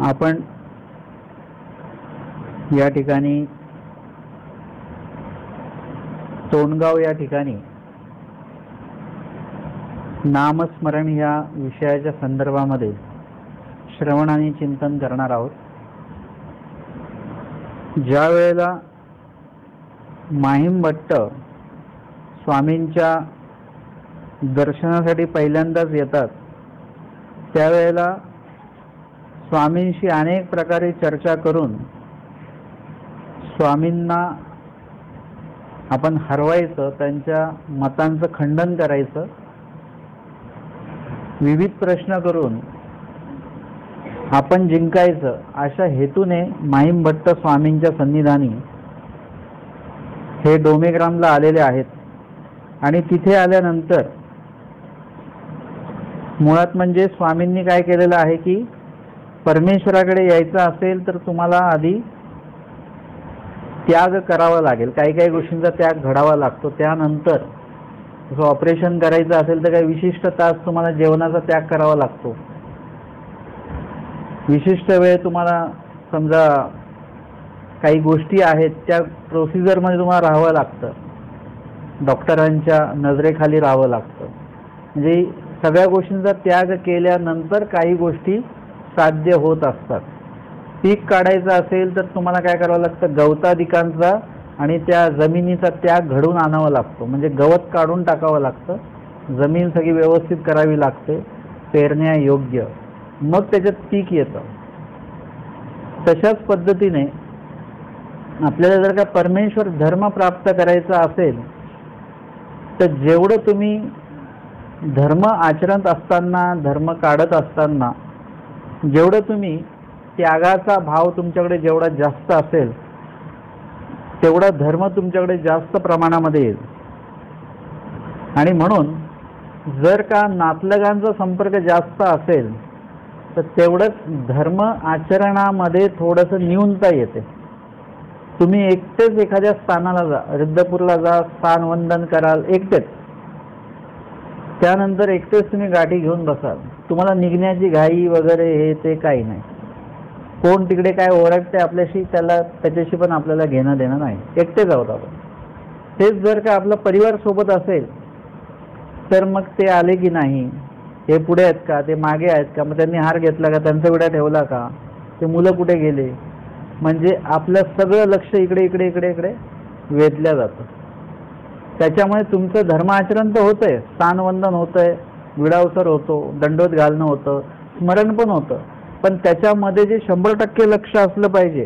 आपण या ठिकाणी तोंडगाव या ठिकाणी नामस्मरण या विषयाच्या संदर्भामध्ये श्रवण आणि चिंतन करणार आहोत। ज्या वेळेला माहीम भट्ट स्वामींच्या दर्शनासाठी पहिल्यांदाच येतात त्यावेळेला स्वामींशी अनेक प्रकारे चर्चा करून स्वामींना आपण हरवायचं, त्यांच्या मतांचं खंडन करायचं, विविध प्रश्न करून आपण जिंकायचं अशा हेतूने माहीम भट्ट स्वामींच्या सन्निधानी हे डोमेग्रामला आलेले आहेत। आणि तिथे आल्यानंतर मुळात म्हणजे स्वामींनी काय केलेलं आहे की परमेश्वराकडे यायचं असेल तर तुम्हाला आधी त्याग करावा लागेल, काही काही गोष्टींचा त्याग घडावा लागतो। त्यानंतर जसं ऑपरेशन करायचं असेल तर काही विशिष्ट तास तुम्हाला जेवणाचा त्याग करावा लागतो, विशिष्ट वेळ तुम्हाला समजा काही गोष्टी आहेत त्या प्रोसिजरमध्ये तुम्हाला राहावं लागतं, डॉक्टरांच्या नजरेखाली राहावं लागतं। म्हणजे सगळ्या गोष्टींचा त्याग केल्यानंतर काही गोष्टी साध्य होत असतात। पीक काढायचं असेल तर तुम्हाला काय करावं लागतं, गवतादिकांचा आणि त्या जमिनीचा त्याग घडून आणावा लागतो, म्हणजे गवत काढून टाकावं लागतं, जमीन सगळी व्यवस्थित करावी लागते पेरण्या योग्य, मग त्याच्यात पीक येतं। तशाच पद्धतीने आपल्याला जर का परमेश्वर धर्म प्राप्त करायचा असेल तर जेवढं तुम्ही धर्म आचरत असताना, धर्म काढत असताना जेवढं तुम्ही त्यागाचा भाव तुमच्याकडे जेवढा जास्त असेल तेवढा धर्म तुमच्याकडे जास्त प्रमाणामध्ये येईल। आणि म्हणून जर का नातलगांचा संपर्क जास्त असेल तर तेवढंच धर्म आचरणामध्ये थोडंसं न्यूनता येते। तुम्ही एकटेच एखाद्या स्थानाला जा, रिद्धपूरला जा, स्थान वंदन कराल एकटेच, त्यानंतर एकटेच तुम्ही गाठी घेऊन बसाल, तुम्हाला निघण्याची घाई वगैरे हे ते काही नाही, कोण तिकडे काय ओरडते आपल्याशी त्याच्याशी पण आपल्याला घेणं देणं नाही, एकटेच आहोत आपण। तेच जर का आपला परिवार सोबत असेल तर मग ते आले की नाही, हे पुढे आहेत का, ते मागे आहेत का, मग त्यांनी हार घेतला का, त्यांचा विडा ठेवला का, ते मुलं कुठे गेले, म्हणजे आपलं सगळं लक्ष इकडे इकडे इकडे इकडे वेधल्या जातं। त्याच्यामुळे तुमचं धर्माचरण तर होतंय, स्थानवंदन होतंय, विडावसर होतो, दंडोत घालणं होतं, स्मरण पण होतं, पण त्याच्यामध्ये जे 100% लक्ष असलं पाहिजे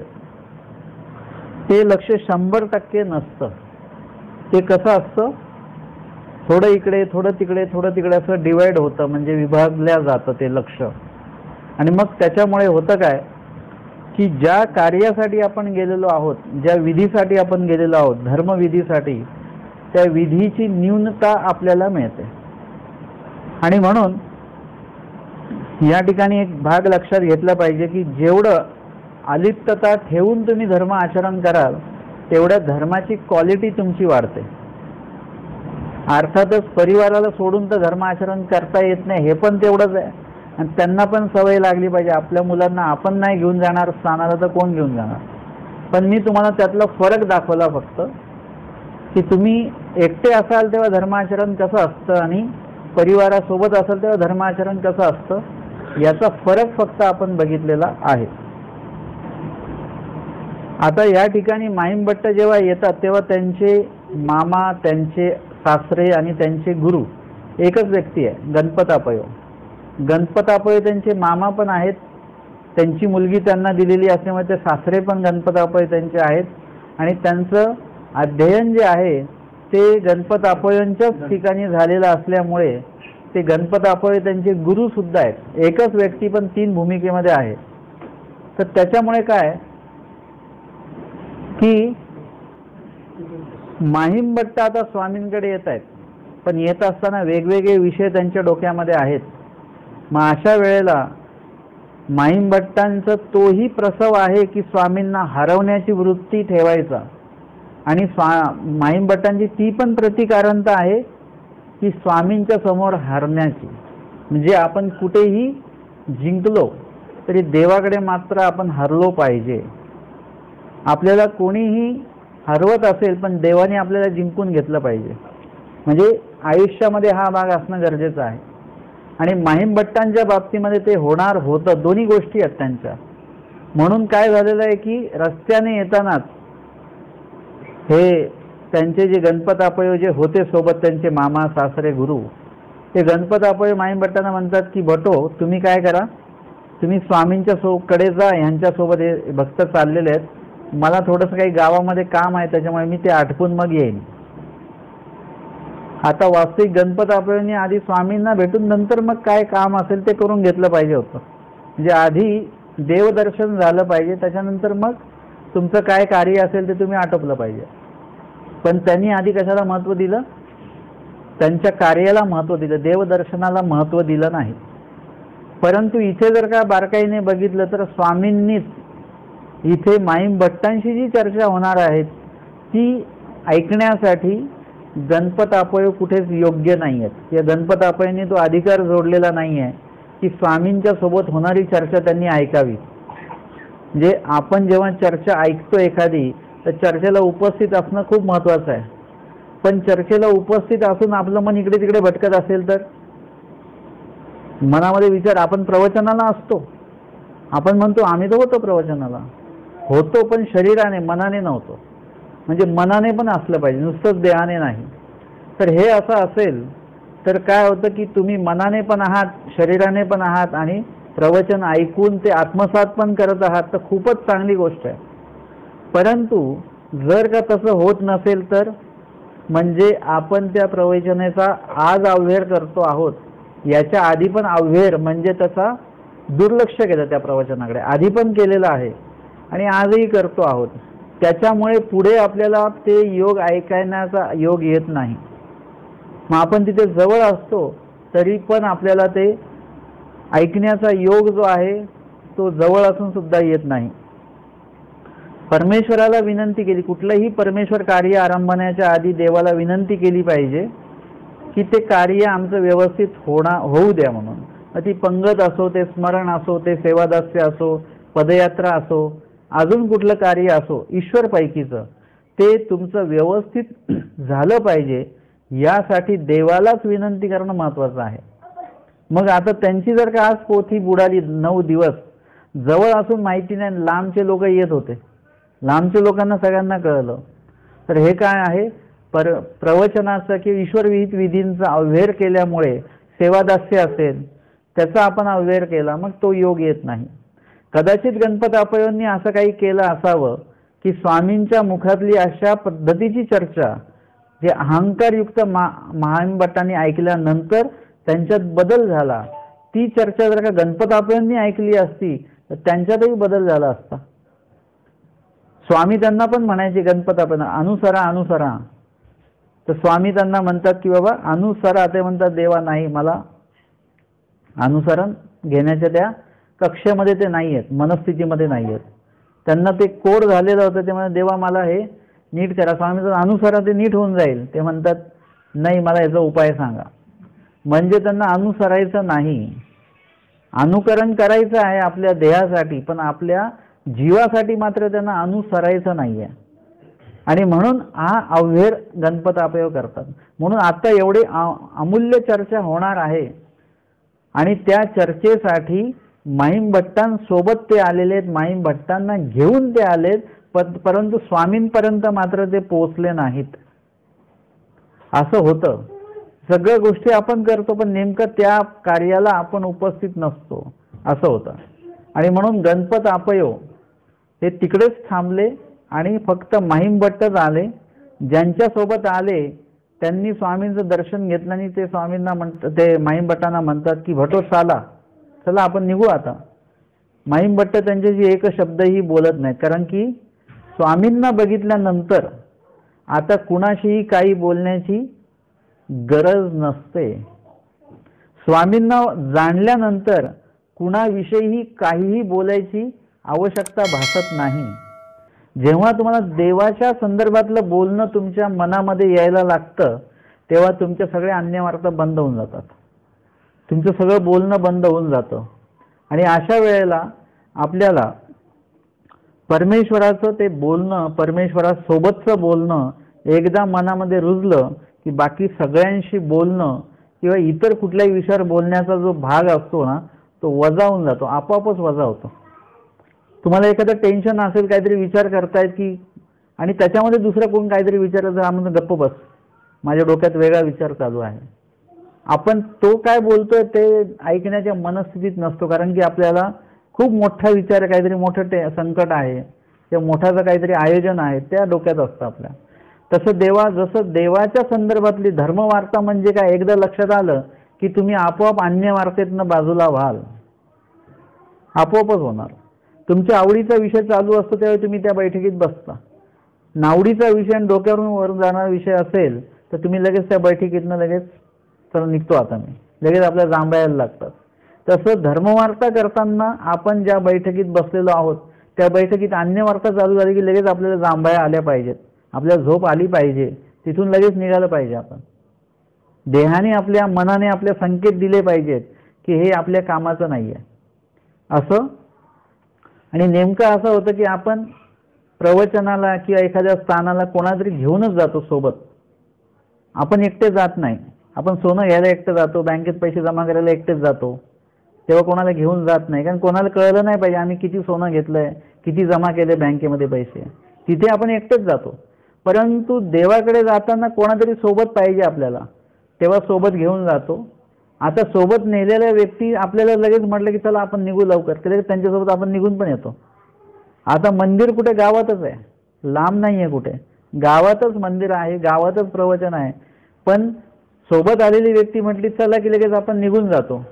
ते लक्ष 100% नसतं। ते कसं असतं, थोडं इकडे थोडं तिकडे थोडं तिकडे असं डिवाइड होतं, म्हणजे विभागल्या जातं ते लक्ष। आणि मग त्याच्यामुळे होतं काय की ज्या कार्यासाठी आपण गेलेलो आहोत, ज्या विधीसाठी आपण गेलेलो आहोत, धर्मविधीसाठी, त्या विधीची न्यूनता आपल्याला मिळते। आणि म्हणून या ठिकाणी एक भाग लक्षात घेतला पाहिजे की जेवढं अलिप्तता ठेवून तुम्ही धर्म आचरण कराल तेवढ्या धर्माची क्वालिटी तुमची वाढते। अर्थातच परिवाराला सोडून तर धर्म आचरण करता येत नाही, हे पण तेवढंच आहे, आणि त्यांना पण सवय लागली पाहिजे। आपल्या मुलांना आपण नाही घेऊन जाणार स्थानाला तर कोण घेऊन जाणार। पण मी तुम्हाला त्यातला फरक दाखवला फक्त की तुम्ही एकटे असाल तेव्हा धर्माचरण कसं असतं आणि परिवारासोबत असाल तेव्हा धर्माचरण कसं असतं, याचा फरक फक्त आपण बघितलेला आहे। आता या ठिकाणी माहीम भट्ट जेव्हा येतात तेव्हा त्यांचे मामा, त्यांचे सासरे आणि त्यांचे गुरु एकच व्यक्ती आहे, गणपतापय। गणपतापय त्यांचे मामा पण आहेत, त्यांची मुलगी त्यांना दिलेली असल्यामुळे ते सासरे पण गणपतापय त्यांचे आहेत, आणि त्यांचं अध्ययन जे आहे ते गणपतापयांच्याच ठिकाणी झालेलं असल्यामुळे ते गणपतापय त्यांचे गुरु सुद्धा आहेत। एकच व्यक्ती पण 3 भूमिकेमध्ये आहे। तर त्याच्यामुळे काय की माहीम भट्ट आता स्वामींकडे येत आहेत, पण येत असताना वेगवेगळे विषय त्यांच्या डोक्यामध्ये आहेत। मग अशा वेळेला माहीम भट्टांचा तोही प्रसव आहे की स्वामींना हरवण्याची वृत्ती ठेवायचा, आणि माहीम भट्टांची ती पण प्रतिकारणता आहे की स्वामींच्या समोर हरण्याची। म्हणजे आपण कुठेही जिंकलो तरी देवाकडे मात्र आपण हरलो पाहिजे. आपल्याला कोणीही हरवत असेल पण देवाने आपल्याला जिंकून घेतलं पाहिजे. म्हणजे आयुष्यामध्ये हा भाग असणं गरजेचं आहे. आणि माहीम भट्टांच्या बाबतीमध्ये ते होणार होतं. दोन्ही गोष्टी आहेत त्यांच्या. म्हणून काय झालेलं आहे की रस्त्याने येतानाच हे त्यांचे जे गणपतापय जे होते सोबत, त्यांचे मामा सासरे गुरु, ते गणपतापय माहीम भट्टांना म्हणतात की भटो तुम्ही काय करा, तुम्ही स्वामींच्या कडे जा, ह्यांच्यासोबत हे भक्त चाललेले आहेत, मला थोडंसं काही गावामध्ये काम आहे त्याच्यामुळे मी ते आटपून मग येईन. आता वास्तविक गणपतापयांनी आधी स्वामींना भेटून नंतर मग काय काम असेल ते करून घेतलं पाहिजे होतं. म्हणजे आधी देवदर्शन झालं पाहिजे, त्याच्यानंतर मग तुमचं काय कार्य असेल ते तुम्ही आटोपलं पाहिजे. पण त्यांनी आधी कशाला महत्त्व दिलं? त्यांच्या कार्याला महत्त्व दिलं, देवदर्शनाला महत्त्व दिलं नाही. परंतु इथे जर का बारकाईने बघितलं तर स्वामींनीच इथे माहीम भट्टांशी जी चर्चा होणार आहे ती ऐकण्यासाठी गणपतापय कुठेच योग्य नाही आहेत. या गणपतापयांनी तो अधिकार जोडलेला नाही आहे की स्वामींच्या सोबत होणारी चर्चा त्यांनी ऐकावी. म्हणजे आपण जेव्हा चर्चा ऐकतो एखादी तर चर्चेला उपस्थित असणं खूप महत्त्वाचं आहे. पण चर्चेला उपस्थित असून आपलं मन इकडे तिकडे भटकत असेल तर मनामध्ये विचार, आपण प्रवचनाला असतो, आपण म्हणतो आम्ही तर होतो प्रवचनाला, होतो पण शरीराने, मनाने नव्हतो. म्हणजे मनाने पण असलं पाहिजे, नुसतंच देहाने नाही. तर हे असं असेल तर काय होतं की तुम्ही मनाने पण आहात, शरीराने पण आहात आणि प्रवचन ऐकून ते आत्मसात पण करत आहात, तर खूपच चांगली गोष्ट आहे. परंतु जर का तसं होत नसेल तर म्हणजे आपण त्या प्रवचनाचा आज अवहेर करतो आहोत. याच्या आधी पण अवहेर म्हणजे त्याचा दुर्लक्ष केलं त्या प्रवचनाकडे, आधी पण केलेलं आहे आणि आजही करतो आहोत. त्याच्यामुळे पुढे आपल्याला ते योग ऐकण्याचा योग येत नाही. मग आपण तिथे जवळ असतो तरी पण आपल्याला ते ऐकण्याचा योग जो आहे तो जवळ असून सुद्धा येत नाही. परमेश्वराला विनंती केली, कुठलंही परमेश्वर कार्य आरंभण्याच्या आधी देवाला विनंती केली पाहिजे की ते कार्य आमचं व्यवस्थित होऊ द्या म्हणून. ती पंगत असो, ते स्मरण असो, ते सेवादास्य असो, पदयात्रा असो, अजून कुठलं कार्य असो, ईश्वर पैकीचं ते तुमचं व्यवस्थित झालं पाहिजे. यासाठी देवालाच विनंती करणं महत्त्वाचं आहे. मग आता त्यांची जर का आज पोथी बुडाली 9 दिवस, जवळ असून माहिती नाही, लांबचे लोक येत होते, लांबच्या लोकांना सगळ्यांना कळलं. तर हे काय आहे? प्रवचनाचं किंवा ईश्वरविहित विधींचा अवहेर केल्यामुळे सेवादास्य असेल त्याचा आपण अवहेर केला, मग तो योग येत नाही. कदाचित गणपतापयांनी असं काही केलं असावं की स्वामींच्या मुखातली अशा पद्धतीची चर्चा जे अहंकारयुक्त माहीम भट्टांनी ऐकल्यानंतर त्यांच्यात बदल झाला. ती चर्चा जर का गणपतापयांनी ऐकली असती तर त्यांच्यातही बदल झाला असता. स्वामी त्यांना पण म्हणायचे गणपतापयांना, अनुसरा अनुसरा. तर स्वामी त्यांना म्हणतात की बाबा अनुसरा. ते म्हणतात देवा नाही, मला अनुसरण घेण्याच्या त्या कक्षेमध्ये ते नाही आहेत, मनस्थितीमध्ये नाही आहेत. त्यांना ते कोड झालेलं होतं. ते म्हणतात देवा मला हे नीट करा. स्वामी तर अनुसरा, ते नीट होऊन जाईल. ते म्हणतात नाही, मला याचा उपाय सांगा. म्हणजे त्यांना अनुसरायचं नाही, अनुकरण करायचं आहे आपल्या देहासाठी, पण आपल्या जीवासाठी मात्र त्यांना अनुसरायचं नाही आहे. आणि म्हणून हा अवहेर गणपतापय करतात. म्हणून आता एवढी अमूल्य चर्चा होणार आहे आणि त्या चर्चेसाठी माहीम भट्टांसोबत ते आलेले आहेत, माहीम भट्टांना घेऊन ते आलेत, परंतु स्वामींपर्यंत मात्र ते पोचले नाहीत. असं होतं. सगळ्या गोष्टी आपण करतो पण नेमकं त्या कार्याला आपण उपस्थित नसतो, असं होतं. आणि म्हणून गणपतापयो हे तिकडेच थांबले आणि फक्त माहीम भट्टच आले. ज्यांच्यासोबत आले त्यांनी स्वामींचं दर्शन घेतलं आणि ते स्वामींना ते माहीम भट्टांना म्हणतात की भटो चला आपण निघू आता. माहीम भट्ट त्यांच्याशी एक शब्दही बोलत नाहीत, कारण की स्वामींना बघितल्यानंतर आता कुणाशीही काही बोलण्याची गरज नसते. स्वामींना जाणल्यानंतर कुणाविषयीही काहीही बोलायची आवश्यकता भासत नाही. जेव्हा तुम्हाला देवाच्या संदर्भातलं बोलणं तुमच्या मनामध्ये यायला लागतं तेव्हा तुमच्या सगळ्या अन्य वार्ता बंद होऊन जातात. तुमचं सगळं बोलणं बंद होऊन जातं. आणि अशा वेळेला आपल्याला परमेश्वराचं ते बोलणं, परमेश्वरासोबतचं बोलणं एकदा मनामध्ये रुजलं की बाकी सगळ्यांशी बोलणं किंवा इतर कुठल्याही विषयावर बोलण्याचा जो भाग असतो ना, तो वजा होऊन जातो, आपोआपच वजा होतो. तुम्हाला एखादं टेन्शन असेल, काहीतरी विचार करतायत की, आणि त्याच्यामध्ये दुसरं कोण काहीतरी विचारायचं, आम्ही गप्प बस, माझ्या डोक्यात वेगळा विचार चालू आहे. आपण तो काय बोलतोय ते ऐकण्याच्या मनस्थितीत नसतो, कारण की आपल्याला खूप मोठा विचार आहे, काहीतरी मोठं संकट आहे किंवा मोठाचं काहीतरी आयोजन आहे, त्या डोक्यात असतं आपल्या. तसं जसं देवाच्या संदर्भातली धर्मवार्ता म्हणजे काय एकदा लक्षात आलं की तुम्ही आपोआप अन्य वार्तेतनं बाजूला व्हाल, आपोआपच होणार. तुमच्या आवडीचा विषय चालू असतो त्यावेळी तुम्ही त्या बैठकीत बसता. नावडीचा विषय आणि डोक्यावरून वरून जाणारा विषय असेल तर तुम्ही लगेच त्या बैठकीतनं लगेच चला निघतो आता मी, लगेच आपल्या जांभयाला लागतात. तसं धर्मवार्ता करताना आपण ज्या बैठकीत बसलेलो आहोत त्या बैठकीत अन्य वार्ता चालू झाली की लगेच आपल्याला जांभया आल्या पाहिजेत, आपल्याला झोप आली पाहिजे, तिथून लगेच निघालं पाहिजे. आपण देहाने आपल्या मनाने आपल्या संकेत दिले पाहिजेत की हे आपल्या कामाचं नाही आहे असं. आणि नेमकं असं होतं की आपण प्रवचनाला किंवा एखाद्या स्थानाला कोणातरी घेऊनच जातो सोबत, आपण एकटे जात नाही. आपण सोनं घ्यायला एकटं जातो, बँकेत पैसे जमा करायला एकटेच जातो, तेव्हा कोणाला घेऊन जात नाही, कारण कोणाला कळलं नाही पाहिजे आम्ही किती सोनं घेतलंय, किती जमा केले बँकेमध्ये पैसे, तिथे आपण एकटेच जातो. परंतु देवाकडे जाताना कोणातरी सोबत पाहिजे आपल्याला, तेव्हा सोबत घेऊन जातो. आता सोबत नेलेल्या व्यक्ती आपल्याला लगेच म्हटलं की चला आपण निघू लवकर, तर लगेच त्यांच्यासोबत आपण निघून पण येतो. आता मंदिर कुठे गावातच आहे, लांब नाही आहे कुठे, गावातच मंदिर आहे, गावातच प्रवचन आहे, पण सोबत आलेली व्यक्ती म्हटली चला की लगेच आपण निघून जातो.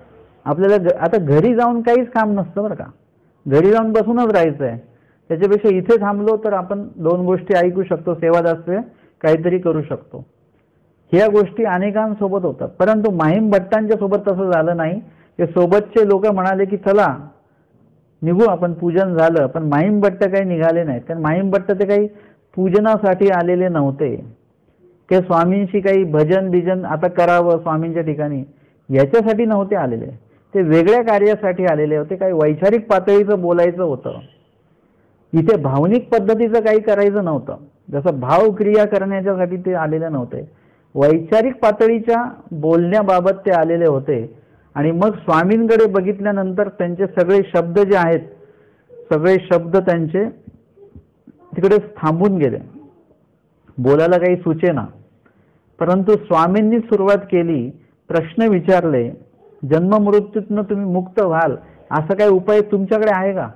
आपल्याला आता घरी जाऊन काहीच काम नसतं बरं का, घरी जाऊन बसूनच राहायचं आहे. त्याच्यापेक्षा इथे थांबलो तर आपण दोन गोष्टी ऐकू शकतो, सेवादास्य काहीतरी करू शकतो. ह्या गोष्टी अनेकांसोबत होतात, परंतु माहीम भट्टांच्या सोबत तसं झालं नाही. ते सोबतचे लोक म्हणाले की चला निघू आपण, पूजन झालं, पण माहीम भट्ट काही निघाले नाहीत. कारण माहीम भट्ट ते काही पूजनासाठी आलेले नव्हते, ते स्वामींशी काही भजन बिजन आता करावं स्वामींच्या ठिकाणी याच्यासाठी नव्हते आलेले, ते वेगळ्या कार्यासाठी आलेले होते. काही वैचारिक पातळीचं बोलायचं होतं, इथे भावनिक पद्धतीचं काही करायचं नव्हतं. जसं भावक्रिया करण्याच्यासाठी ते आलेले नव्हते, वैचारिक पातळीच्या बोलण्याबाबत ते आलेले होते. आणि मग स्वामींकडे बघितल्यानंतर त्यांचे सगळे शब्द जे आहेत, सगळे शब्द त्यांचे तिकडे थांबून गेले, बोलायला काही सुचेना. परंतु स्वामींनी सुरुवात केली, प्रश्न विचारले, जन्ममृत्यूतनं तुम्ही मुक्त व्हाल असा काही उपाय तुमच्याकडे आहे का?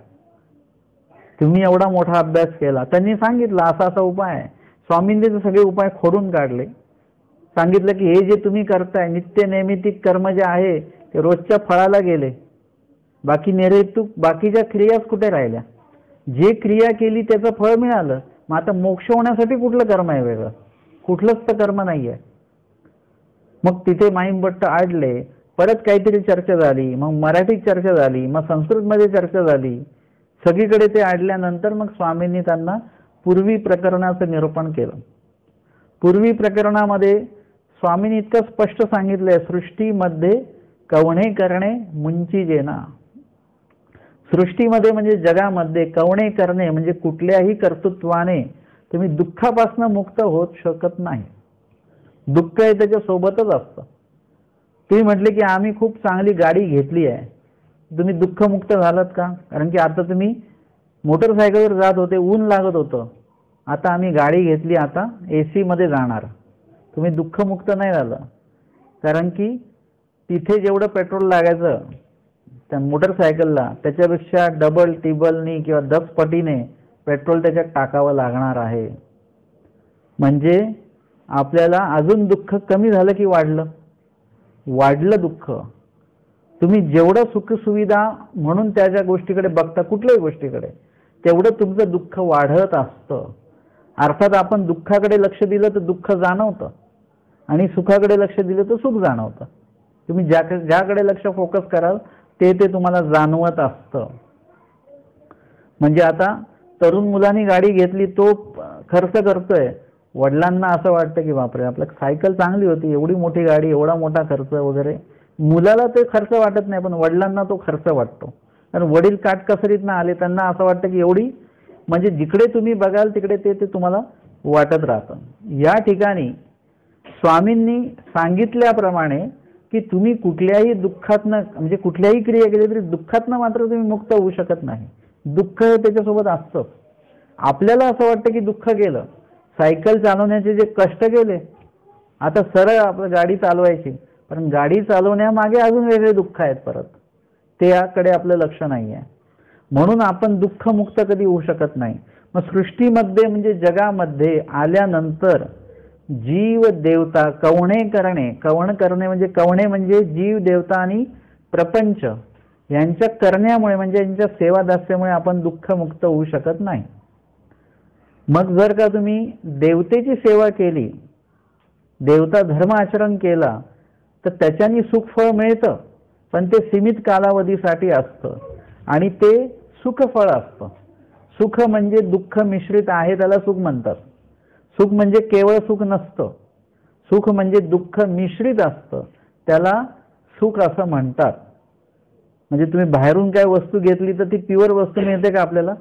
तुम्ही एवढा मोठा अभ्यास केला, त्यांनी सांगितलं असा असा उपाय आहे. स्वामींनी ते सगळे उपाय खोडून काढले, सांगितलं की हे जे तुम्ही करताय नित्य नैमित्तिक कर्म जे आहे ते रोजच्या फळाला गेले, बाकी निरेतूक बाकीच्या क्रियाच कुठे राहिल्या? जे क्रिया केली त्याचं फळ मिळालं, मग आता मोक्ष होण्यासाठी कुठलं कर्म आहे वेगळं? कुठलंच तर कर्म नाही आहे. मग तिथे माहीम भट्ट आडले, परत काहीतरी चर्चा झाली, मग मराठीत चर्चा झाली, मग संस्कृतमध्ये चर्चा झाली, सगळीकडे ते आडल्यानंतर मग स्वामींनी त्यांना पूर्वी प्रकरणाचं निरूपण केलं. पूर्वी प्रकरणामध्ये स्वामींनी इतकं स्पष्ट सांगितलंय, सृष्टीमध्ये कवणे करणे मुंची जेना. सृष्टीमध्ये म्हणजे जगामध्ये कवणे करणे म्हणजे कुठल्याही कर्तृत्वाने तुम्ही दुःखापासून मुक्त होत शकत नाही. दुःख हे त्याच्या सोबतच असतं. तुम्ही म्हटले की आम्ही खूप चांगली गाडी घेतली आहे, तुम्ही दुःखमुक्त झालात का? कारण की आता तुम्ही मोटरसायकलवर जात होते, ऊन लागत होतं, आता आम्ही गाडी घेतली, आता AC मध्ये जाणार, तुम्ही दुःखमुक्त नाही झालं. कारण की तिथे जेवढं पेट्रोल लागायचं त्या मोटरसायकलला त्याच्यापेक्षा डबल टिबलनी किंवा 10 पटीने पेट्रोल त्याच्यात टाकावं लागणार आहे. म्हणजे आपल्याला अजून दुःख कमी झालं की वाढलं? वाढलं दुःख. तुम्ही जेवढं सुखसुविधा म्हणून त्या ज्या गोष्टीकडे बघता, कुठल्याही गोष्टीकडे, तेवढं तुमचं दुःख वाढत असतं. अर्थात आपण दुःखाकडे लक्ष दिलं तर दुःख जाणवतं आणि सुखाकडे लक्ष दिलं तर सुख जाणवतं. तुम्ही ज्याकडे लक्ष फोकस कराल ते तुम्हाला जाणवत असतं. म्हणजे आता तरुण मुलांनी गाडी घेतली, तो खर्च करतोय, वडिलांना असं वाटतं की बापरे आपलं सायकल चांगली होती, एवढी मोठी गाडी, एवढा मोठा खर्च वगैरे, मुलाला ते खर्च वाटत नाही, पण वडिलांना तो खर्च वाटतो. कारण वडील काटकसरीतनं आले, त्यांना असं वाटतं की एवढी म्हणजे जिकडे तुम्ही बघाल तिकडे ते तुम्हाला वाटत राहतं. या ठिकाणी स्वामींनी सांगितल्याप्रमाणे की तुम्ही कुठल्याही दुःखातनं म्हणजे कुठल्याही क्रिया केली तरी दुःखातनं मात्र तुम्ही मुक्त होऊ शकत नाही. दुःख हे त्याच्यासोबत असतं. आपल्याला असं वाटतं की दुःख गेलं, सायकल चालवण्याचे जे कष्ट केले, आता सरळ आपलं गाडी चालवायची, पण गाडी चालवण्यामागे अजून वेगळे दुःख आहेत परत, त्याकडे आपलं लक्ष नाही आहे. म्हणून आपण दुःखमुक्त कधी होऊ शकत नाही. मग सृष्टीमध्ये म्हणजे जगामध्ये आल्यानंतर जीव देवता कवणे करणे, कवण करणे म्हणजे कवणे म्हणजे जीव देवता आणि प्रपंच यांच्या करण्यामुळे म्हणजे यांच्या सेवादास्यामुळे आपण दुःखमुक्त होऊ शकत नाही. मग जर का तुम्ही देवतेची सेवा केली, देवता धर्म आचरण केला, तर त्याच्यानी सुखफळ मिळतं, पण ते सीमित कालावधीसाठी असतं आणि ते सुखफळ असतं. सुख म्हणजे दुःख मिश्रित आहे त्याला सुख म्हणतात. सुख म्हणजे केवळ सुख नसतं, सुख म्हणजे दुःख मिश्रित असतं त्याला सुख असं म्हणतात. म्हणजे तुम्ही बाहेरून काय वस्तू घेतली तर ती प्युअर वस्तू मिळते का आपल्याला?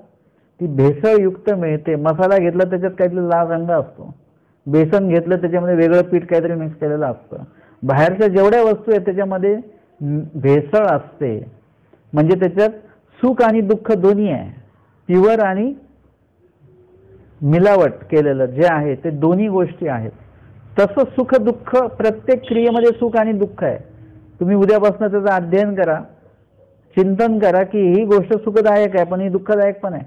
ती भेसळयुक्त मिळते. मसाला घेतला त्याच्यात काहीतरी लाल रंग असतो, बेसन घेतलं त्याच्यामध्ये वेगळं पीठ काहीतरी मिक्स केलेलं असतं. बाहेरच्या जेवढ्या वस्तू आहेत त्याच्यामध्ये भेसळ असते. म्हणजे त्याच्यात सुख आणि दुःख दोन्ही आहे, प्युअर आणि मिलावट केलेलं जे आहे ते दोन्ही गोष्टी आहेत. तसं सुख दुःख प्रत्येक क्रियेमध्ये सुख आणि दुःख आहे. तुम्ही उद्यापासून त्याचं अध्ययन करा, चिंतन करा की ही गोष्ट सुखदायक आहे पण ही दुःखदायक पण आहे.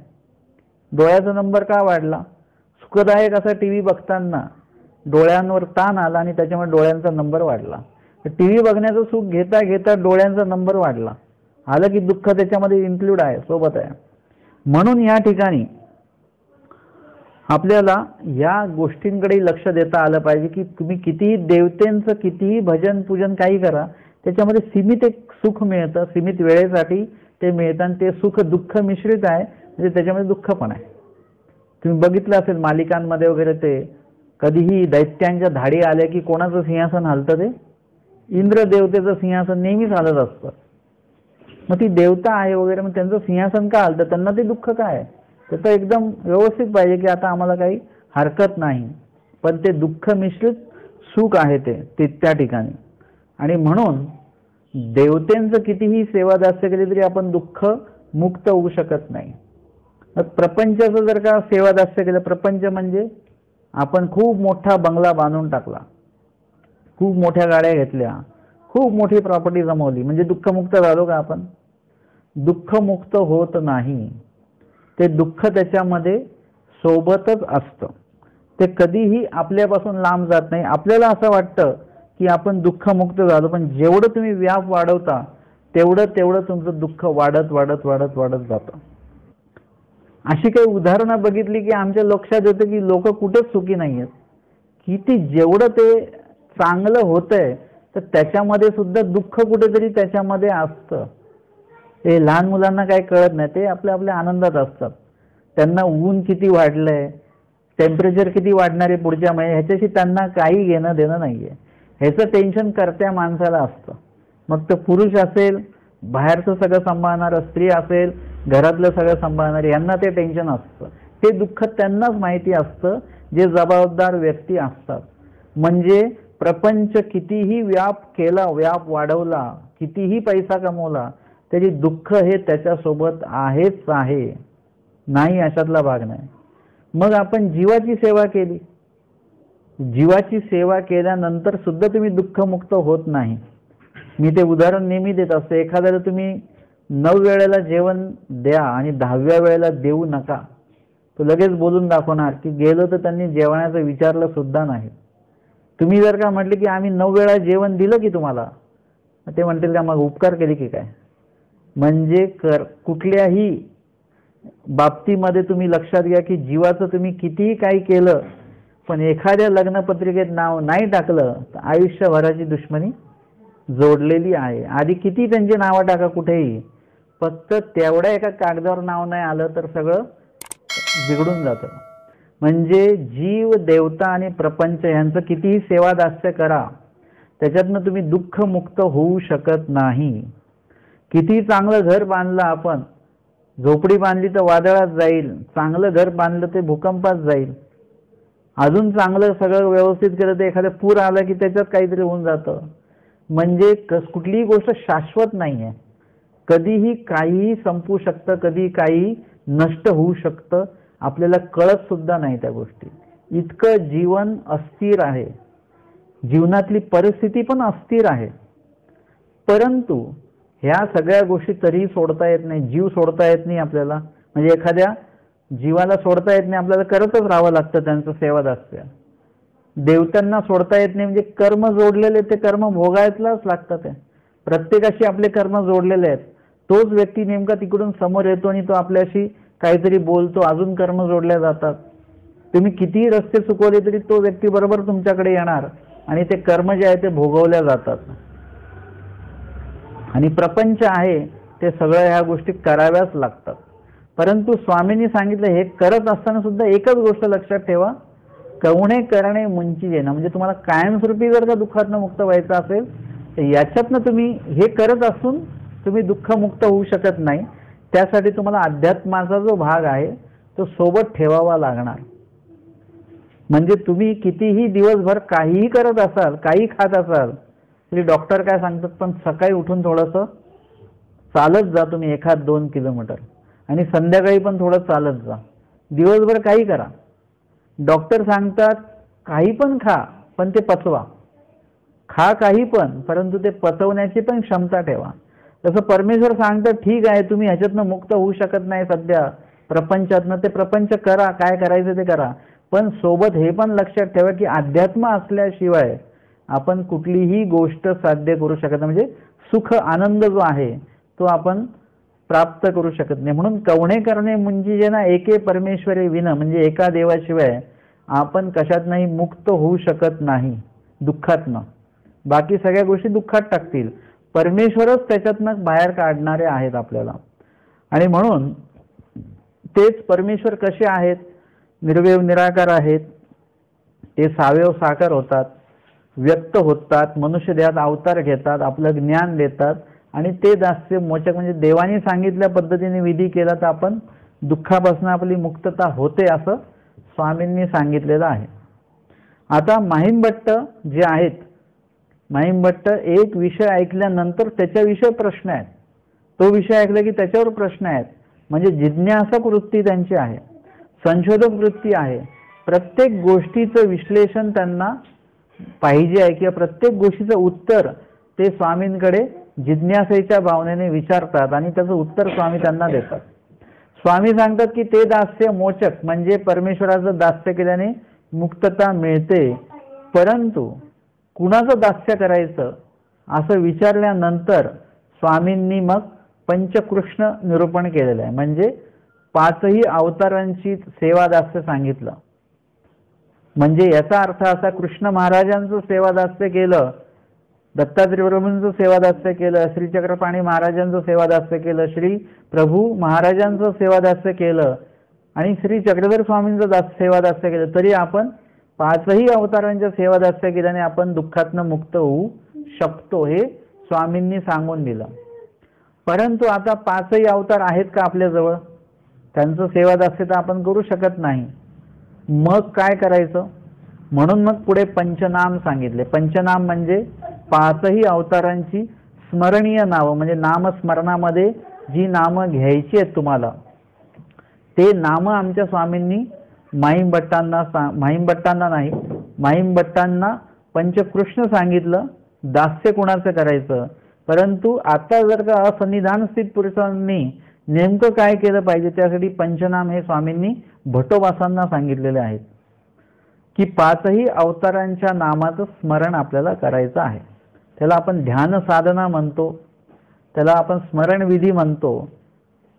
डोळ्याचा नंबर का वाढला? सुखदायक असा टीव्ही बघताना डोळ्यांवर ताण आला आणि त्याच्यामुळे डोळ्यांचा नंबर वाढला. टीव्ही बघण्याचं सुख घेता घेता डोळ्यांचा नंबर वाढला, आलं की दुःख त्याच्यामध्ये इन्क्लूड आहे, सोबत आहे. म्हणून या ठिकाणी आपल्याला या गोष्टींकडे लक्ष देता आलं पाहिजे की तुम्ही कितीही देवतेंचं कितीही भजन पूजन काही करा, त्याच्यामध्ये सीमित एक सुख मिळतं, सीमित वेळेसाठी ते मिळतं आणि ते सुख दुःख मिश्रित आहे, म्हणजे त्याच्यामध्ये दुःख पण आहे. तुम्ही बघितलं असेल मालिकांमध्ये वगैरे, ते कधीही दैत्यांच्या धाडी आल्या की कोणाचं सिंहासन हलतं? ते इंद्र देवतेचं सिंहासन नेहमीच हलत असतं. मग ती देवता आहे वगैरे, मग त्यांचं सिंहासन का हलतं? त्यांना ते दुःख काय आहे? त्याचं एकदम व्यवस्थित पाहिजे की आता आम्हाला काही हरकत नाही, पण ते दुःख मिश्रित सुख आहे ते त्या ठिकाणी. आणि म्हणून देवतेंचं कितीही सेवादास्य केली तरी आपण दुःख मुक्त होऊ शकत नाही. प्रपंचाचं जर का सेवादास्य केलं, प्रपंच म्हणजे आपण खूप मोठा बंगला बांधून टाकला, खूप मोठ्या गाड्या घेतल्या, खूप मोठी प्रॉपर्टी जमवली, म्हणजे दुःखमुक्त झालो का आपण? दुःखमुक्त होत नाही. ते दुःख त्याच्यामध्ये सोबतच असतं, ते कधीही आपल्यापासून लांब जात नाही. आपल्याला असं वाटतं की आपण दुःखमुक्त झालो, पण जेवढं तुम्ही व्याप वाढवता तेवढं तुमचं दुःख वाढत वाढत वाढत वाढत जातं. अशी काही उदाहरणं बघितली की आमच्या लक्षात येतं की लोक कुठेच सुखी नाही आहेत. किती जेवढं ते चांगलं होतंय तर त्याच्यामध्ये सुद्धा दुःख कुठेतरी त्याच्यामध्ये असतं. ते लहान मुलांना काही कळत नाही, ते आपल्या आपल्या आनंदात असतात. त्यांना ऊन किती वाढलंय, टेम्परेचर किती वाढणार आहे पुढच्या महिन्यात, ह्याच्याशी त्यांना काही घेणं देणं नाहीये. ह्याचं टेन्शन कर्त्या माणसाला असतं. मग तो पुरुष असेल, बाहेरचं सगळं सांभाळणारं, स्त्री असेल, घरातलं सगळं सांभाळणार, यांना ते टेन्शन असतं. ते दुःख त्यांनाच माहिती असतं जे जबाबदार व्यक्ती असतात. म्हणजे प्रपंच कितीही व्याप केला, व्याप वाढवला, कितीही पैसा कमवला, तरी दुःख हे त्याच्यासोबत आहेच आहे, नाही अशातला भाग नाही. मग आपण जीवाची सेवा केली, जीवाची सेवा केल्यानंतर सुद्धा तुम्ही दुःखमुक्त होत नाही. मी ते उदाहरण नेहमी देत असतो. एखाद्याला तुम्ही 9 वेळेला जेवण द्या आणि 10व्या वेळेला देऊ नका, तो लगेच बोलून दाखवणार की गेलो तर त्यांनी जेवणाचं विचारलं सुद्धा नाही. तुम्ही जर का म्हटले की आम्ही 9 वेळा जेवण दिलं की तुम्हाला, ते म्हणतील का मग उपकार केले की काय? म्हणजे कुठल्याही बाबतीमध्ये तुम्ही लक्षात घ्या की जीवाचं तुम्ही कितीही काही केलं, पण एखाद्या लग्नपत्रिकेत नाव नाही टाकलं तर आयुष्यभराची दुश्मनी जोडलेली आहे. आधी किती त्यांची नावं टाका कुठेही, फक्त तेवढ्या एका कागदावर नाव नाही आलं तर सगळं बिघडून जातं. म्हणजे जीव देवता आणि प्रपंच यांचं कितीही सेवादास्य करा, त्याच्यातनं तुम्ही दुःखमुक्त होऊ शकत नाही. किती चांगलं घर बांधलं आपण, झोपडी बांधली तर वादळात जाईल, चांगलं घर बांधलं ते भूकंपात जाईल, अजून चांगलं सगळं व्यवस्थित केलं तर एखादा पूर आला की त्याच्यात काहीतरी होऊन जातं. म्हणजे कुठलीही गोष्ट शाश्वत नाही आहे. कधीही काहीही संपू शकतं, कधी काही नष्ट होऊ शकतं, आपल्याला कळत सुद्धा नाही त्या गोष्टी. इतकं जीवन अस्थिर आहे, जीवनातली परिस्थिती पण अस्थिर आहे. परंतु ह्या सगळ्या गोष्टी तरीही सोडता येत नाही. जीव सोडता येत नाही आपल्याला, म्हणजे एखाद्या जीवाला सोडता येत नाही, आपल्याला करतच राहावं लागतं त्यांचं सेवादास्य. देवतांना सोडता येत नाही, म्हणजे कर्म जोडलेले, ते कर्म भोगायलाच लागतं. ते प्रत्येकाशी आपले कर्म जोडलेले आहेत. तोच व्यक्ती नेमका तिकडून समोर येतो आणि तो आपल्याशी काहीतरी बोलतो, अजून कर्म जोडल्या जातात. तुम्ही कितीही रस्ते चुकवले तरी तो व्यक्ती बरोबर तुमच्याकडे येणार आणि ते कर्म जे आहे ते भोगवल्या जातात. आणि प्रपंच आहे ते सगळं ह्या गोष्टी कराव्याच लागतात. परंतु स्वामींनी सांगितलं, हे करत असताना सुद्धा एकच गोष्ट लक्षात ठेवा, कवणे करणे मुंची जेणं. म्हणजे तुम्हाला कायमस्वरूपी जर का दुःखातनं मुक्त व्हायचं असेल तर याच्यातनं तुम्ही हे करत असून तुम्ही दुःखमुक्त होऊ शकत नाही. त्यासाठी तुम्हाला अध्यात्माचा जो भाग आहे तो सोबत ठेवावा लागणार. म्हणजे तुम्ही कितीही दिवसभर काहीही करत असाल, काही खात असाल तरी डॉक्टर काय सांगतात, पण सकाळी उठून थोडंसं चालत जा तुम्ही 1-2 किलोमीटर, आणि संध्याकाळी पण थोडं चालत जा. दिवसभर काही करा. डॉक्टर सांगतात काही पण खा, पण ते पचवा. खा काही पण, परंतु ते पचवण्याची पण क्षमता ठेवा. तसं परमेश्वर सांगतात, ठीक आहे तुम्ही ह्याच्यातनं मुक्त होऊ शकत नाही सध्या प्रपंचातनं, ते प्रपंच करा, काय करायचं ते करा, पण सोबत हे पण लक्षात ठेवा की अध्यात्म असल्याशिवाय आपण कुठलीही गोष्ट साध्य करू शकत नाही. म्हणजे सुख आनंद जो आहे तो आपण प्राप्त करू शकत नाही. म्हणून कवणे करणे म्हणजे जे ना, एके परमेश्वरे विन, म्हणजे एका देवाशिवाय आपण कशातनंही मुक्त होऊ शकत नाही दुःखातनं. बाकी सगळ्या गोष्टी दुःखात टाकतील, परमेश्वरच त्याच्यातनं बाहेर काढणारे आहेत आपल्याला. आणि म्हणून तेच परमेश्वर कसे आहेत, निर्वयव निराकार आहेत. ते सावयव साकार होतात, व्यक्त होतात, मनुष्य देहात अवतार घेतात, आपलं ज्ञान देतात, आणि ते दास्य मोचक. म्हणजे देवाने सांगितल्या पद्धतीने विधी केला तर आपण दुःखापासून आपली मुक्तता होते, असं स्वामींनी सांगितलेलं आहे. आता माहिमभट्ट जे आहेत, माहिमभट्ट एक विषय ऐकल्यानंतर त्याच्याविषयी प्रश्न आहेत, तो विषय ऐकला की त्याच्यावर प्रश्न आहेत. म्हणजे जिज्ञासक वृत्ती त्यांची आहे, संशोधक वृत्ती आहे. प्रत्येक गोष्टीचं विश्लेषण त्यांना पाहिजे आहे, किंवा प्रत्येक गोष्टीचं उत्तर ते स्वामींकडे जिज्ञासेच्या भावनेने विचारतात आणि त्याचं उत्तर स्वामी त्यांना देतात. स्वामी सांगतात की ते दास्य मोचक, म्हणजे परमेश्वराचं दास्य केल्याने मुक्तता मिळते. परंतु कुणाचं दास्य करायचं असं विचारल्यानंतर स्वामींनी मग पंचकृष्ण निरूपण केलेलं आहे. म्हणजे 5ही अवतारांची सेवा दास्य सांगितलं. म्हणजे याचा अर्थ असा, कृष्ण महाराजांचं सेवादास्य केलं, दत्तात्रय प्रभूंचं सेवादास्य केलं, श्री चक्रपाणी महाराजांचं सेवादास्य केलं, श्री प्रभू महाराजांचं सेवादास्य केलं, आणि श्री चक्रधर स्वामींचं सेवादास्य केलं, तरी आपण 5ही अवतारांच्या सेवादास्य केल्याने आपण दुःखातनं मुक्त होऊ शकतो, हे स्वामींनी सांगून दिलं. परंतु आता 5ही अवतार आहेत का आपल्याजवळ, त्यांचं सेवादास्य तर आपण करू शकत नाही. मग काय करायचं, म्हणून मग पुढे पंचनाम सांगितले. पंचनाम म्हणजे 5ही अवतारांची स्मरणीय नावं, म्हणजे नामस्मरणामध्ये जी नामं घ्यायची आहेत तुम्हाला, ते नामं आमच्या स्वामींनी माहिमभट्टांना पंचकृष्ण सांगितलं दास्य कुणाचं करायचं. परंतु आता जर का असन्निधान स्थित पुरुषांनी नेमकं काय केलं पाहिजे, त्यासाठी पंचनाम हे स्वामींनी भट्टोबासांना सांगितलेले आहेत की 5ही अवतारांच्या नामाचं स्मरण आपल्याला करायचं आहे. त्याला आपण ध्यान साधना म्हणतो, त्याला आपण स्मरणविधी म्हणतो,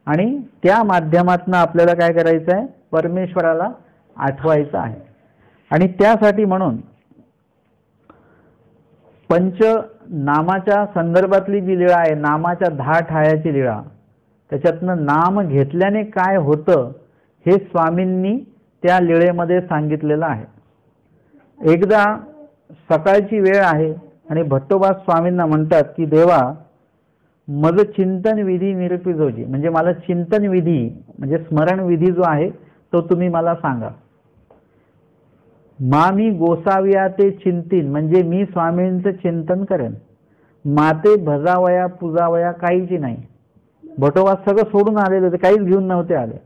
आणि त्या माध्यमातून आपल्याला काय करायचं आहे, परमेश्वराला आठवायचं आहे. आणि त्यासाठी म्हणून पंचनामाच्या संदर्भातली जी लीळा आहे, नामाच्या 10 ठायाची लीळा, त्याच्यातनं नाम घेतल्याने काय होतं हे स्वामींनी त्या लीळेमध्ये सांगितलेलं आहे. एकदा सकाळची वेळ आहे, आणि भट्टोबा स्वामींना म्हणतात की देवा मग चिंतन विधी निरूपिजोजी, म्हणजे मला चिंतन विधी म्हणजे स्मरण विधी जो आहे तो तुम्ही मला सांगा. मी गोसाव्या ते चिंतीन, म्हणजे मी स्वामींचं चिंतन करेन. माते भजावया पूजावया काहीची नाही. भटोबा सगळं सोडून आलेले होते, काहीच घेऊन नव्हते आले.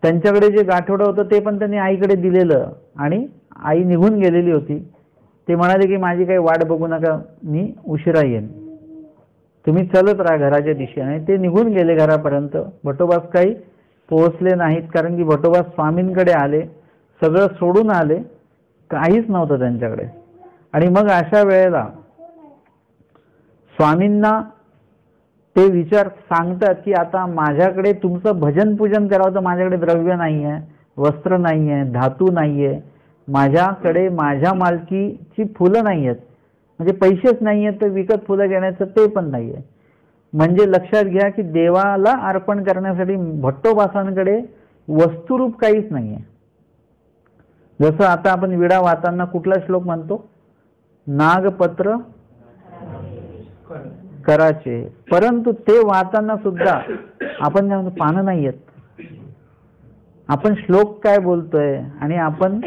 त्यांच्याकडे जे गाठोडं होतं ते पण त्यांनी आईकडे दिलेलं आणि आई निघून गेलेली होती. ते म्हणाले की माझी काही वाट बघू नका, मी उशिरा येईन, तुम्ही चलत राहा घराच्या दिशेने. ते निघून गेले घरापर्यंत. भटोबास काही पोहोचले नाहीत, कारण की भटोबा स्वामींकडे आले, सगळं सोडून आले, काहीच नव्हतं त्यांच्याकडे. आणि मग अशा वेळेला स्वामींना ते विचार सांगतात की आता माझ्याकडे तुमचं भजन पूजन करावं तर माझ्याकडे द्रव्य नाही आहे, वस्त्र नाही आहे, धातू नाही आहे, माझ्याकडे माझ्या मालकीची फुलं नाही आहेत, म्हणजे पैसेच नाही आहेत, तर विकत फुलं घेण्याचं ते पण नाही आहे. म्हणजे लक्षात घ्या की देवाला अर्पण करण्यासाठी भट्टोबासांकडे वस्तुरूप काहीच नाही आहे. जसं आता आपण विडा वाहताना कुठला श्लोक म्हणतो, नागपत्र कराचे, परंतु ते वाहताना सुद्धा आपण काय म्हणतो, पानं नाही आहेत. आपण श्लोक काय बोलतोय आणि आपण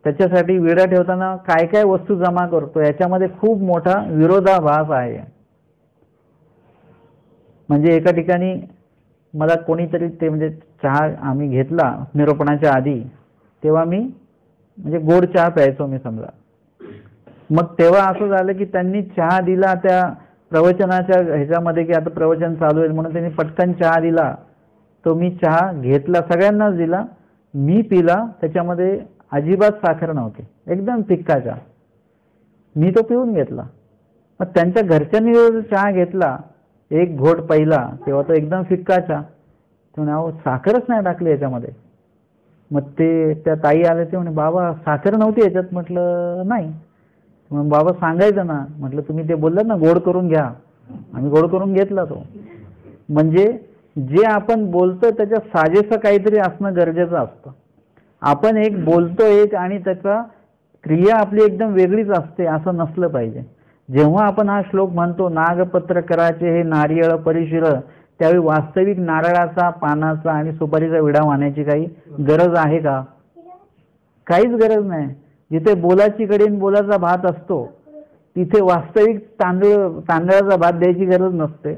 त्याच्यासाठी विडा ठेवताना काय काय वस्तू जमा करतो, याच्यामध्ये खूप मोठा विरोधाभास आहे. म्हणजे एका ठिकाणी मला कोणीतरी ते म्हणजे चहा आम्ही घेतला निरोपणाच्या आधी, तेव्हा मी म्हणजे गोड चहा प्यायचो मी समजा. मग तेव्हा असं झालं की त्यांनी चहा दिला त्या प्रवचनाच्या ह्याच्यामध्ये की आता प्रवचन चालू आहे म्हणून त्यांनी पटकन चहा दिला. तो मी चहा घेतला, सगळ्यांनाच दिला, मी पिला, त्याच्यामध्ये अजिबात साखर नव्हती, एकदम फिक्का चहा. मी तो पिऊन घेतला. मग त्यांच्या घरच्यांनी चहा घेतला, एक घोट पहिला, तेव्हा तो एकदम फिक्का चहा. ते म्हणे अहो साखरच नाही टाकली याच्यामध्ये. मग ते त्या ताई आले, ते म्हणे बाबा साखर नव्हती याच्यात. म्हटलं नाही. मग बाबा सांगायचं ना. म्हटलं तुम्ही ते बोललात ना गोड करून घ्या, आम्ही गोड करून घेतला तो. म्हणजे जे आपण बोलतो त्याच्या साजेसं काहीतरी असणं गरजेचं असतं. आपण एक बोलतो एक आणि त्याचा क्रिया आपली एकदम वेगळीच असते असं नसलं पाहिजे. जेव्हा आपण हा श्लोक म्हणतो नागपत्र कराचे हे नारियळ परिशिर, त्यावेळी वास्तविक नारळाचा, पानाचा आणि सुपारीचा विडा वाहण्याची काही गरज आहे का? काहीच गरज नाही. जिथे बोलाची कडी आणि बोलाचा भात असतो तिथे वास्तविक तांदळाचा भात द्यायची गरज नसते.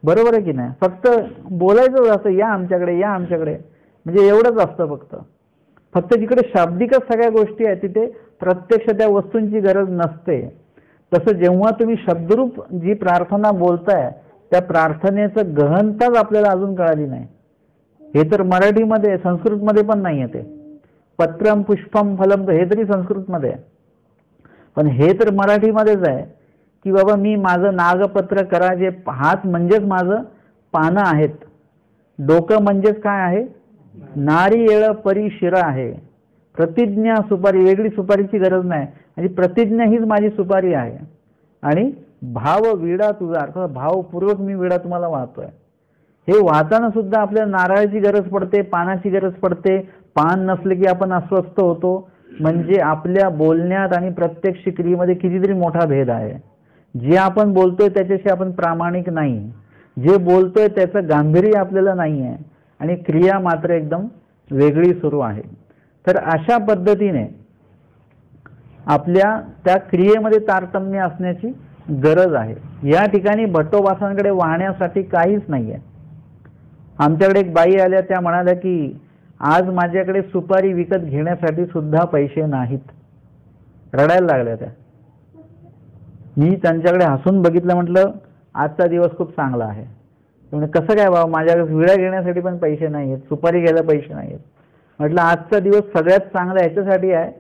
बरोबर आहे की नाही? फक्त बोलायचं असतं, या आमच्याकडे, या आमच्याकडे, म्हणजे एवढंच असतं फक्त. फक्त जिकडे शाब्दिकच सगळ्या गोष्टी आहेत तिथे प्रत्यक्ष त्या वस्तूंची गरज नसते. तसं जेव्हा तुम्ही शब्दरूप जी प्रार्थना बोलताय त्या प्रार्थनेचं गहनताच आपल्याला अजून कळाली नाही. हे तर मराठीमध्ये, संस्कृतमध्ये पण नाही आहे. ते पत्रम पुष्पम फलम हे तरी संस्कृतमध्ये आहे, पण हे तर मराठीमध्येच आहे की बाबा मी माझं नागपत्र करा, जे हात म्हणजेच माझं पानं आहेत, डोकं म्हणजेच काय आहे, नारियळ परिशिर आहे, प्रतिज्ञा सुपारी, वेगळी सुपारीची गरज नाही, आणि प्रतिज्ञा हीच माझी सुपारी आहे. आणि भाव विडा तुझा, अर्थात भावपूर्वक मी विडा तुम्हाला वाहतोय. हे वाहताना सुद्धा आपल्याला नारळाची गरज पडते, पानाची गरज पडते. पान नसले की आपण अस्वस्थ होतो. म्हणजे आपल्या बोलण्यात आणि प्रत्यक्ष क्रियेमध्ये कितीतरी मोठा भेद आहे. जे आपण बोलतोय त्याच्याशी आपण प्रामाणिक नाही, जे बोलतोय त्याचं गांभीर्य आपल्याला नाही आहे, आणि क्रिया मात्र एकदम वेगळी सुरू आहे. तर अशा पद्धतीने आपल्या त्या क्रियेमध्ये तारतम्य असण्याची गरज आहे. या ठिकाणी भट्टोबासांकडे वाहण्यासाठी काहीच नाही आहे. आमच्याकडे एक बाई आल्या, त्या म्हणाल्या की आज माझ्याकडे सुपारी विकत घेण्यासाठी सुद्धा पैसे नाहीत. रडायला लागल्या त्या. मी त्यांच्याकडे हसून बघितलं, म्हटलं आजचा दिवस खूप चांगला आहे. म्हणजे कसं काय बाबा, माझ्याकडे विडा घेण्यासाठी पण पैसे नाही आहेत, सुपारी घ्यायला पैसे नाही आहेत. म्हटलं आजचा दिवस सगळ्यात चांगला याच्यासाठी आहे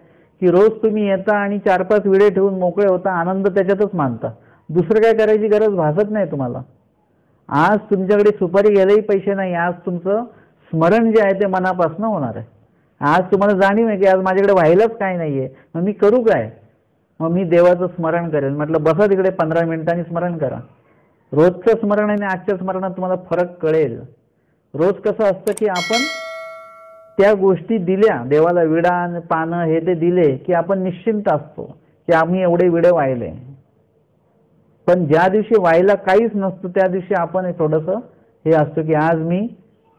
की रोज तुम्ही येता आणि 4-5 विडे ठेवून मोकळे होता, आनंद त्याच्यातच मानता, दुसरं काय करायची गरज भासत नाही तुम्हाला. आज तुमच्याकडे सुपारी घ्यायलाही पैसे नाही, आज तुमचं स्मरण जे आहे ते मनापासून होणार आहे. आज तुम्हाला जाणीव आहे की आज माझ्याकडे व्हायलाच काय नाहीये, मग मी करू काय, मग मी देवाचं स्मरण करेन. म्हटलं बसा तिकडे 15 मिनिटांनी स्मरण करा. रोजचं स्मरण आणि आजच्या स्मरणात तुम्हाला फरक कळेल. रोज कसं असतं की आपण त्या गोष्टी दिल्या देवाला, विडा पानं हे ते दिले की आपण निश्चिंत असतो की आम्ही एवढे विडे वाहिले, पण ज्या दिवशी व्हायला काहीच नसतं त्या दिवशी आपण थोडंसं हे असतं की आज मी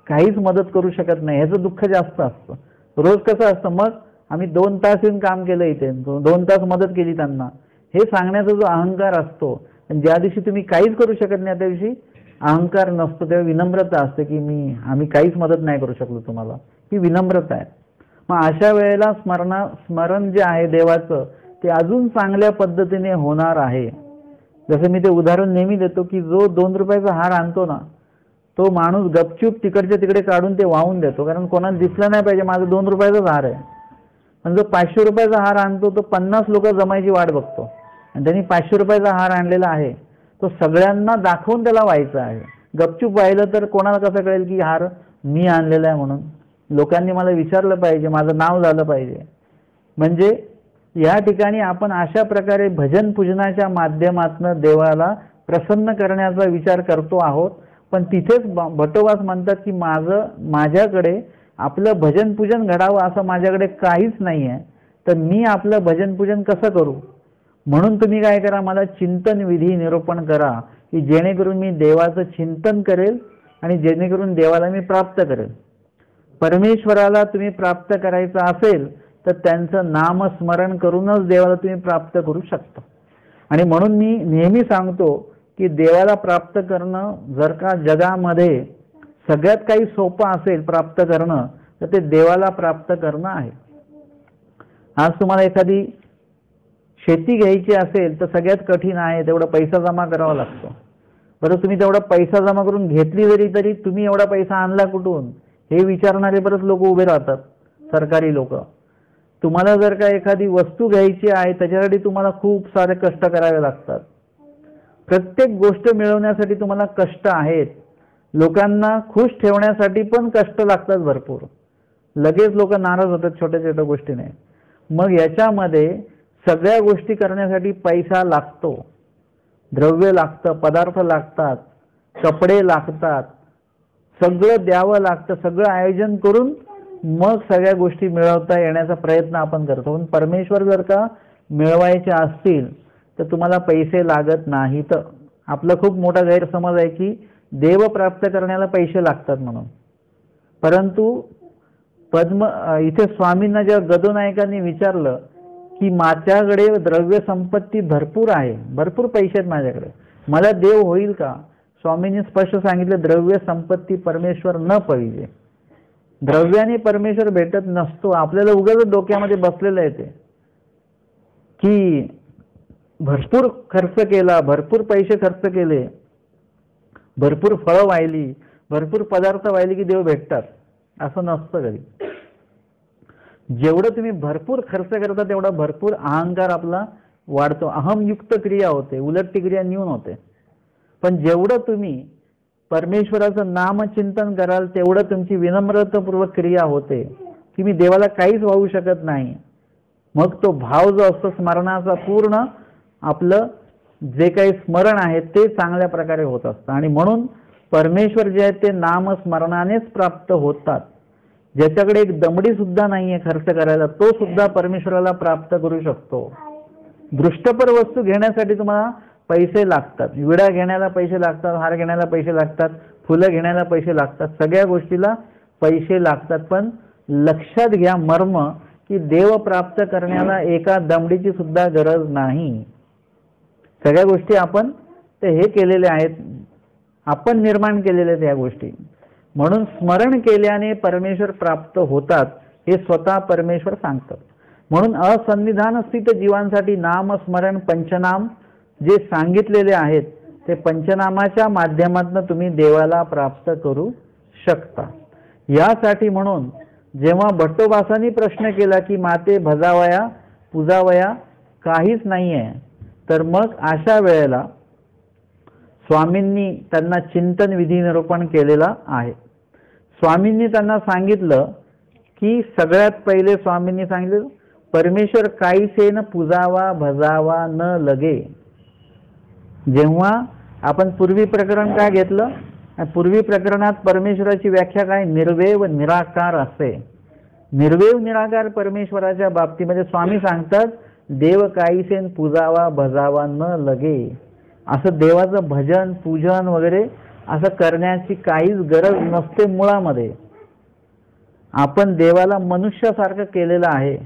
काहीच मदत करू शकत नाही, ह्याचं दुःख जास्त असतं. रोज कसं असतं, मग आम्ही 2 तास येऊन काम केलं इथे, 2 तास मदत केली त्यांना, हे सांगण्याचा जो अहंकार असतो. आणि ज्या दिवशी तुम्ही काहीच करू शकत नाही त्या दिवशी अहंकार नसतो, तेव्हा विनम्रता असते की आम्ही काहीच मदत नाही करू शकलो तुम्हाला, ही विनम्रता आहे. मग अशा वेळेला स्मरण जे आहे देवाचं ते अजून चांगल्या पद्धतीने होणार आहे. जसं मी ते उदाहरण नेहमी देतो की जो 2 रुपयाचा हार आणतो ना, तो माणूस गपचूप तिकडच्या तिकडे काढून ते वाहून देतो, कारण कोणाला दिसलं नाही पाहिजे माझा 2 रुपयाचाच हार आहे. पण जो 500 रुपयाचा हार आणतो तो 50 लोक जमायची वाट बघतो, आणि त्यांनी 500 रुपयाचा हार आणलेला आहे तो सगळ्यांना दाखवून त्याला व्हायचा आहे. गपचूप व्हायलं तर कोणाला कसं कळेल की हार मी आणलेला आहे म्हणून, लोकांनी मला विचारलं पाहिजे, माझं नाव झालं पाहिजे. म्हणजे या ठिकाणी आपण अशा प्रकारे भजन पूजनाच्या माध्यमातून देवाला प्रसन्न करण्याचा विचार करतो आहोत. पण तिथेच भट्टोबास म्हणतात की माझ्याकडे आपलं भजन पूजन घडावं असं माझ्याकडे काहीच नाही आहे, तर मी आपलं भजन पूजन कसं करू? म्हणून तुम्ही काय करा, मला चिंतन विधी निरूपण करा की जेणेकरून मी देवाचं चिंतन करेल आणि जेणेकरून देवाला मी प्राप्त करेल. परमेश्वराला तुम्ही प्राप्त करायचं असेल तर त्यांचं नामस्मरण करूनच देवाला तुम्ही प्राप्त करू शकता. आणि म्हणून मी नेहमी सांगतो की देवाला प्राप्त करणं जर का जगामध्ये सगळ्यात काही सोपं असेल प्राप्त करणं तर ते देवाला प्राप्त करणं आहे. आज तुम्हाला एखादी शेती घ्यायची असेल तर सगळ्यात कठीण आहे, तेवढा पैसा जमा करावा लागतो. बरं, तुम्ही तेवढा पैसा जमा करून घेतली तरी तुम्ही एवढा पैसा आणला कुठून हे विचारणारे बरेच लोक उभे राहतात, सरकारी लोक. तुम्हाला जर का एखादी वस्तू घ्यायची आहे त्याच्यासाठी तुम्हाला खूप सारे कष्ट करावे लागतात. प्रत्येक गोष्ट मिळवण्यासाठी तुम्हाला कष्ट आहेत. लोकांना खुश ठेवण्यासाठी पण कष्ट लागतात भरपूर. लगेच लोक नाराज होतात छोट्या छोट्या गोष्टीने. मग याच्यामध्ये सगळ्या गोष्टी करण्यासाठी पैसा लागतो, द्रव्य लागतं, पदार्थ लागतात, कपडे लागतात, सगळं द्यावं लागतं. सगळं आयोजन करून मग सगळ्या गोष्टी मिळवता येण्याचा प्रयत्न आपण करतो. पण परमेश्वर जर का मिळवायचे असतील तर तुम्हाला पैसे लागत नाहीत. आपला खूप मोठा गैरसमज आहे की देव प्राप्त करण्याला पैसे लागतात म्हणून. परंतु इथे स्वामींना जेव्हा गदोनायकांनी विचारलं की माझ्याकडे द्रव्य संपत्ती भरपूर आहे, भरपूर पैसे आहेत माझ्याकडे, मला देव होईल का? स्वामींनी स्पष्ट सांगितलं द्रव्य संपत्ती परमेश्वर न पाहिजे. द्रव्याने परमेश्वर भेटत नसतो. आपल्याला उगाच डोक्यामध्ये बसलेलं आहे ते की भरपूर खर्च केला, भरपूर पैसे खर्च केले, भरपूर फळं वाहिली, भरपूर पदार्थ वाहिले की देव भेटतात, असं नसतं कधी. जेवढं तुम्ही भरपूर खर्च करता तेवढा भरपूर अहंकार आपला वाढतो, अहमयुक्त क्रिया होते, उलट ती क्रिया न्यून होते. पण जेवढं तुम्ही परमेश्वराचं नामचिंतन कराल तेवढं तुमची विनम्रतापूर्वक क्रिया होते की मी देवाला काहीच वाहू शकत नाही. मग तो भाव जो असतो स्मरणाचा पूर्ण आपलं जे काही स्मरण आहे ते चांगल्या प्रकारे होत असतं. आणि म्हणून परमेश्वर जे आहेत ते नामस्मरणानेच प्राप्त होतात. ज्याच्याकडे एक दमडी सुद्धा नाहीये खर्च करायला तो सुद्धा परमेश्वराला प्राप्त करू शकतो. दृष्टपर वस्तू घेण्यासाठी तुम्हाला पैसे लागतात, विडा घेण्याला पैसे लागतात, हार घेण्याला पैसे लागतात, फुलं घेण्याला पैसे लागतात, सगळ्या गोष्टीला पैसे लागतात. पण लक्षात घ्या मर्म की देव प्राप्त करण्याला एका दमडीची सुद्धा गरज नाही. सगळ्या गोष्टी आपण ते हे केलेले आहेत, आपण निर्माण केलेले आहेत या गोष्टी. म्हणून स्मरण केल्याने परमेश्वर प्राप्त होतात हे स्वतः परमेश्वर सांगतात. म्हणून असन्निधान स्थित जीवांसाठी नामस्मरण पंचनाम जे सांगितलेले आहेत ते पंचनामाच्या माध्यमातून तुम्ही देवाला प्राप्त करू शकता. यासाठी म्हणून जेव्हा भट्टोबासांनी प्रश्न केला की माते भजावया पूजावया काहीच नाहीये, तर मग अशा वेळेला स्वामींनी त्यांना चिंतन विधी निरूपण केलेला आहे. स्वामींनी त्यांना सांगितलं की सगळ्यात पहिले स्वामींनी सांगितलं परमेश्वर काहीसे न पूजावा भजावा न लगे. जेव्हा आपण पूर्वी प्रकरण काय घेतलं, पूर्वी प्रकरणात परमेश्वराची व्याख्या काय, निर्वेव निराकार असते. निर्वेव निराकार परमेश्वराच्या बाबतीमध्ये स्वामी सांगतात देव काहीसेन पूजावा भजावा न लगे. असं देवाचं भजन पूजन वगैरे असं करण्याची काहीच गरज नसते. मुळामध्ये आपण देवाला मनुष्यासारखं केलेलं आहे.